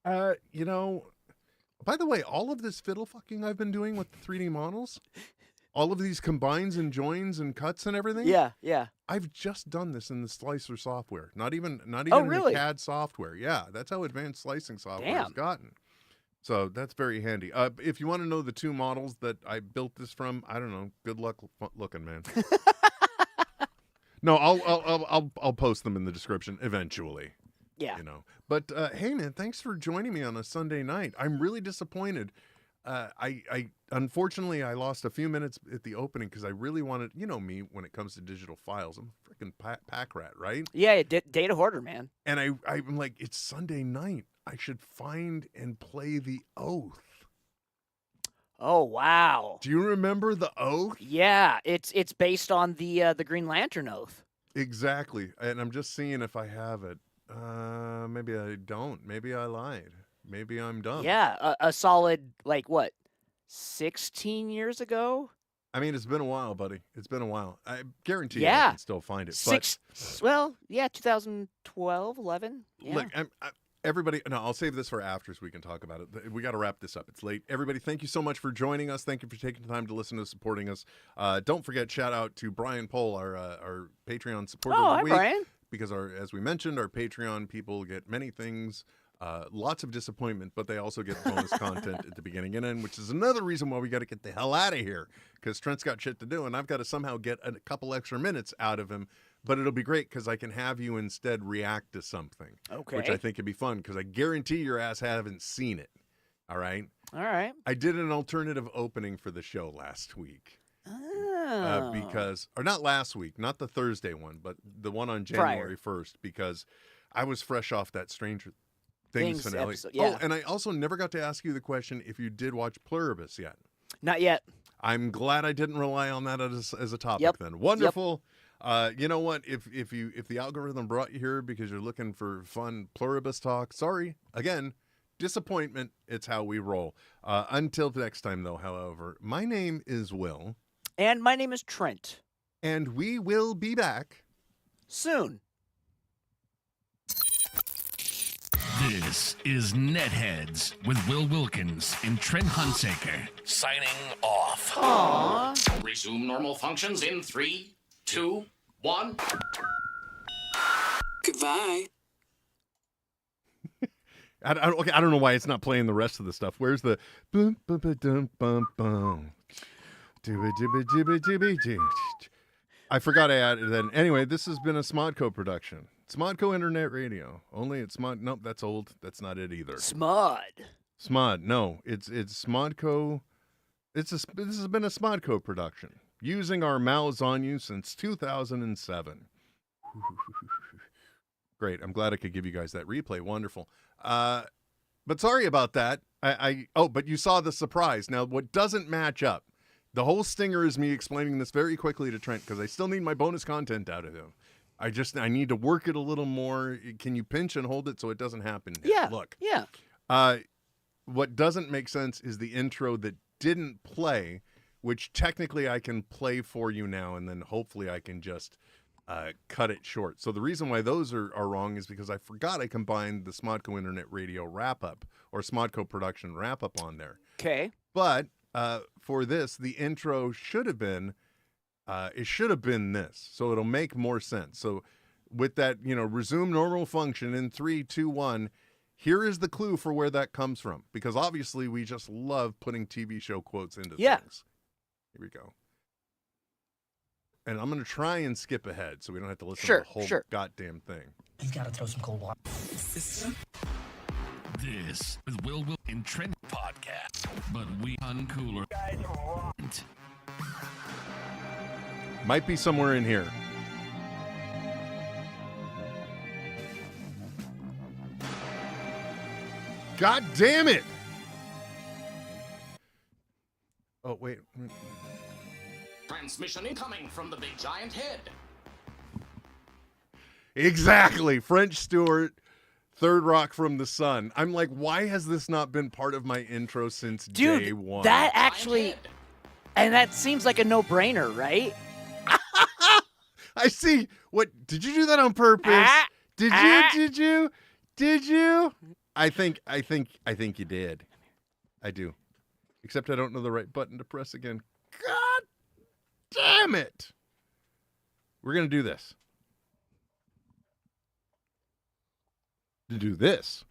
Speaker 7: By the way, all of this fiddle fucking I've been doing with the 3D models, all of these combines and joins and cuts and everything.
Speaker 2: Yeah.
Speaker 7: I've just done this in the slicer software. Not even
Speaker 2: really?
Speaker 7: the CAD software. Yeah, that's how advanced slicing software has gotten. So that's very handy. If you want to know the two models that I built this from, I don't know. Good luck looking, man. No, I'll post them in the description eventually.
Speaker 2: Yeah.
Speaker 7: But hey, man, thanks for joining me on a Sunday night. I'm really disappointed. I unfortunately I lost a few minutes at the opening because I really wanted, me when it comes to digital files, I'm a freaking pack rat, right?
Speaker 2: Yeah, data hoarder, man.
Speaker 7: And I'm like, it's Sunday night. I should find and play The Oath.
Speaker 2: Oh wow!
Speaker 7: Do you remember The Oath?
Speaker 2: Yeah, it's based on the Green Lantern Oath.
Speaker 7: Exactly, and I'm just seeing if I have it. Maybe I don't. Maybe I lied. Maybe I'm dumb.
Speaker 2: Yeah, a solid 16 years ago.
Speaker 7: I mean, it's been a while, buddy. It's been a while. I guarantee you I can still find it.
Speaker 2: 2012, 11. Yeah.
Speaker 7: Look, everybody, no, I'll save this for after so we can talk about it. We got to wrap this up. It's late. Everybody, thank you so much for joining us. Thank you for taking the time to listen to supporting us. Don't forget, shout out to Brian Pohl, our Patreon supporter of the week.
Speaker 2: Brian.
Speaker 7: Because as we mentioned, our Patreon people get many things. Lots of disappointment, but they also get bonus content at the beginning and end, which is another reason why we got to get the hell out of here because Trent's got shit to do, and I've got to somehow get a couple extra minutes out of him. But it'll be great because I can have you instead react to something, which I think would be fun because I guarantee your ass haven't seen it. All right?
Speaker 2: All right.
Speaker 7: I did an alternative opening for the show last week.
Speaker 2: Oh.
Speaker 7: Or not last week, not the Thursday one, but the one on January 1st, because I was fresh off that Stranger Things finale.
Speaker 2: Episode, yeah.
Speaker 7: Oh, and I also never got to ask you the question if you did watch Pluribus yet.
Speaker 2: Not yet.
Speaker 7: I'm glad I didn't rely on that as a topic then. Wonderful. Yep. You know what? If the algorithm brought you here because you're looking for fun Pluribus talk, sorry. Again, disappointment. It's how we roll. Until next time, though, however, my name is Will.
Speaker 2: And my name is Trent.
Speaker 7: And we will be back
Speaker 2: soon.
Speaker 5: This is NetHeads with Will Wilkins and Trent Hunsaker. Signing off.
Speaker 1: Resume normal functions in 3, 2, 1.
Speaker 8: Goodbye.
Speaker 7: I don't know why it's not playing the rest of the stuff. Where's the boom boom ba dum bum bum? I forgot I added that. Anyway, this has been a Smodco production. Smodco Internet Radio. Only it's Smod. Nope, that's old. That's not it either.
Speaker 2: Smod.
Speaker 7: Smod. No, it's Smodco. This has been a Smodco production using our mouths on you since 2007. Great. I'm glad I could give you guys that replay. Wonderful. But sorry about that. But you saw the surprise. Now, what doesn't match up? The whole stinger is me explaining this very quickly to Trent because I still need my bonus content out of him. I need to work it a little more. Can you pinch and hold it so it doesn't happen?
Speaker 2: Yeah.
Speaker 7: Look.
Speaker 2: Yeah.
Speaker 7: What doesn't make sense is the intro that didn't play, which technically I can play for you now, and then hopefully I can just cut it short. So the reason why those are wrong is because I forgot I combined the Smodco Internet Radio wrap-up or Smodco production wrap-up on there.
Speaker 2: Okay.
Speaker 7: But for this, the intro should have been this. So it'll make more sense. So with that, resume normal function in 3, 2, 1, here is the clue for where that comes from. Because obviously we just love putting TV show quotes into things. Here we go. And I'm going to try and skip ahead so we don't have to listen to the whole goddamn thing.
Speaker 3: He's got to throw some cold water.
Speaker 5: This is Will and Trent podcast, but we uncooler.
Speaker 7: Might be somewhere in here. God damn it! Oh, wait.
Speaker 1: Transmission incoming from the big giant head.
Speaker 7: Exactly. French Stewart, Third Rock from the Sun. I'm like, why has this not been part of my intro since day one?
Speaker 2: That actually, and that seems like a no-brainer, right?
Speaker 7: I see. What, did you do that on purpose? Did you? I think you did. I do. Except I don't know the right button to press again. God damn it. We're going to do this. To do this.